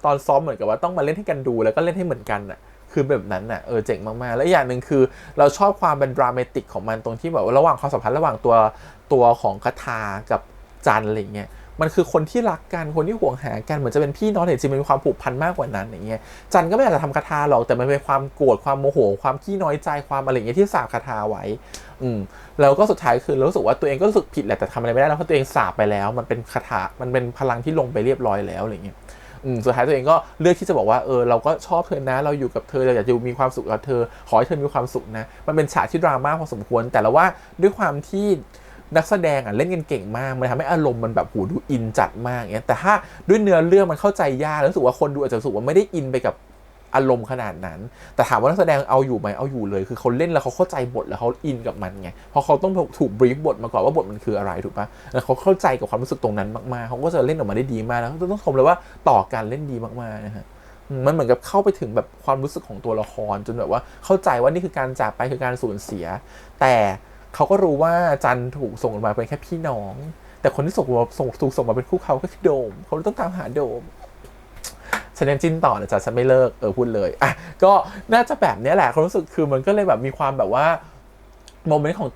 ตอนซ้อมเหมือนกับว่าต้องมาเล่นให้กันดูแล้วก็เล่นให้เหมือนกันอ่ะคือแบบนั้นอ่ะเจ๋งมากๆแล้วอย่างนึงคือเราชอบความเป็นดรามาติกของมันตรงที่แบบระหว่างความสัมพันธ์ระหว่างตัวของคาถากับจันอะไรเงี้ยมันคือคนที่รักกันคนที่ห่วงหากันเหมือนจะเป็นพี่น้องแต่จริงมันมีความผูกพันมากกว่านั้นอย่างเงี้ยจันก็ไม่อยากจะทำคาถาหรอกแต่มันเป็นความโกรธความโมโหความขี้น้อยใจความอะไรเงี้ยที่สาบคาถาไว้แล้วก็สุดท้ายคือรู้สึกว่าตัวเองก็รู้สึกผิดแหละแต่ทำอะไรไม่ได้แล้วเพราะตัวเองสาบไปแล้วมันเป็นคาถามันเป็นพลังที่ลงไปเรียบร้อยแล้วอะไรเงี้ย สุดท้ายตัวเองก็เลือกที่จะบอกว่าเราก็ชอบเธอนะเราอยู่กับเธอเราอยากจะมีความสุขกับเธอขอให้เธอมีความสุขนะมันเป็นฉากที่ดราม่าพอสมควรแต่ละว่าด้วยความที่นักแสดงเล่นกันเก่งมากมันทำให้อารมณ์มันแบบดูอินจัดมากเงี้ยแต่ถ้าด้วยเนื้อเรื่องมันเข้าใจยากแล้วรู้สึกว่าคนดูอาจจะรู้สึกว่าไม่ได้อินไปกับอารมณ์ขนาดนั้นแต่ถามว่านักแสดงเอาอยู่ไหมเอาอยู่เลยคือเขาเล่นแล้วเขาเข้าใจบทแล้วเขาอินกับมันไงเพราะเขาต้องถูกบรีฟบทมาก่อนว่าบทมันคืออะไรถูกปะแล้วเขาเข้าใจกับความรู้สึกตรงนั้นมากๆเขาก็จะเล่นออกมาได้ดีมากแล้วต้องชมเลยว่าต่อการเล่นดีมากๆนะฮะมันเหมือนกับเข้าไปถึงแบบความรู้สึกของตัวละครจนแบบว่าเข้าใจว่านี่คือการจากไปคือการสูญเสียแต่เขาก็รู้ว่าจันถูกส่งมาเป็นแค่พี่น้องแต่คนที่ถูกส่งมาเป็นคู่เขาก็คือโดมเขาต้องตามหาโดมฉันยังจิ้นต่อนะจ๊ะฉันไม่เลิกพูดเลยก็น่าจะแบบนี้แหละความรู้สึกคือมันก็เลยแบบมีความแบบว่าโมเมนต์ของ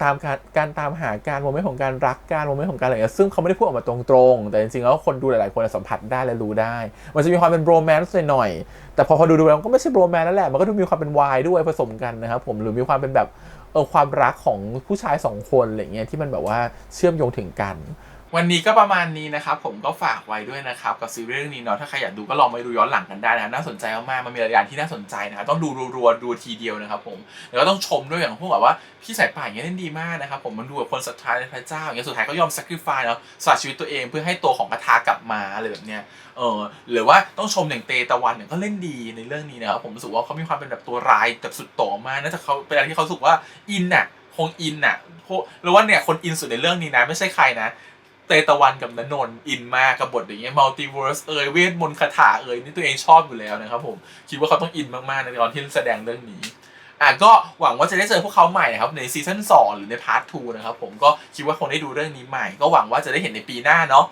การตามหาการโมเมนต์ของการรักการโมเมนต์ของการอะไรซึ่งเขาไม่ได้พูดออกมาตรงๆแต่จริงๆแล้วคนดูหลายๆคนสัมผัสได้และรู้ได้มันจะมีความเป็นโรแมนต์หน่อยๆแต่พอดูแล้วก็ไม่ใช่โรแมนต์แล้วแหละมันก็ดูมีความเป็นวายด้วยผสมกันนะครับผมหรือมีความเป็นแบบความรักของผู้ชาย2คนอะไรเงี้ยที่มันแบบว่าเชื่อมโยงถึงกันวันนี้ก็ประมาณนี้นะครับผมก็ฝากไว้ด้วยนะครับกับซีรีส์เรื่องนี้เนาะถ้าใครอยากดูก็ลองไปดูย้อนหลังกันได้นะน่าสนใจมากๆมันมีหลายอย่างที่น่าสนใจนะครับต้องดูรัวๆดูทีเดียวนะครับผมแล้วก็ต้องชมด้วยอย่างพวกแบบว่าพี่สายป่านอย่างนี้เล่นดีมากนะครับผมมันดูแบบคนศรัทธาในพระเจ้าอย่างเงี้ยสุดท้ายก็ยอม sacrifice แล้วสละชีวิตตัวเองเพื่อให้ตัวของกระทากลับมาอะไรแบบเนี้ยหรือว่าต้องชมอย่างเตตะวันเนี่ยก็เล่นดีในเรื่องนี้นะครับผมรู้สึกว่าเขามีความเป็นแบบตัวร้ายแบบสุดโต่งมากน่าจะเขาเป็นอะไรที่เขารู้สึกว่าอินน่ะคงอินน่ะหรือว่าเนี่ยคนอินสุดในเรื่องนี้นะไม่ใช่ใครนะเตตะวันกับณนนท์อินมากกับบทอย่างเงี้ยมัลติเวิร์สเวทมนต์คาถานี่ตัวเองชอบอยู่แล้วนะครับผมคิดว่าเขาต้องอินมากๆในตอนที่แสดงเรื่องนี้ก็หวังว่าจะได้เจอพวกเขาใหม่นะครับในซีซั่น2หรือในพาร์ท 2นะครับผมก็คิดว่าคงได้ดูเรื่องนี้ใหม่ก็หวังว่าจะได้เห็นในปีหน้าเนาะ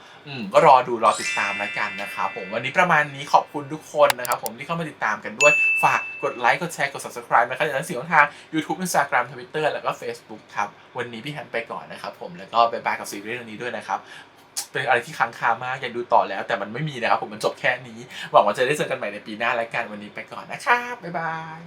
ก็รอติดตามแล้วกันนะครับผมวันนี้ประมาณนี้ขอบคุณทุกคนนะครับผมที่เข้ามาติดตามกันด้วยฝากกดไลค์กดแชร์กด Subscribe นะครับจากทั้ง4ช่องทาง YouTube Instagram Twitter แล้วก็ Facebook ครับวันนี้พี่แฮมไปก่อนนะครับผมแล้วก็บ๊ายบายกับซีรีส์เรื่องนี้ด้วยนะครับเป็นอะไรที่ค้างคามากอยากดูต่อแล้วแต่มันไม่มีนะครับผมมันจบแค่นี้หวังว่าจะได้เจอกันใหม่ในปีหน้าแล้วกันวันนี้ไปก่อนนะครับบ๊ายบาย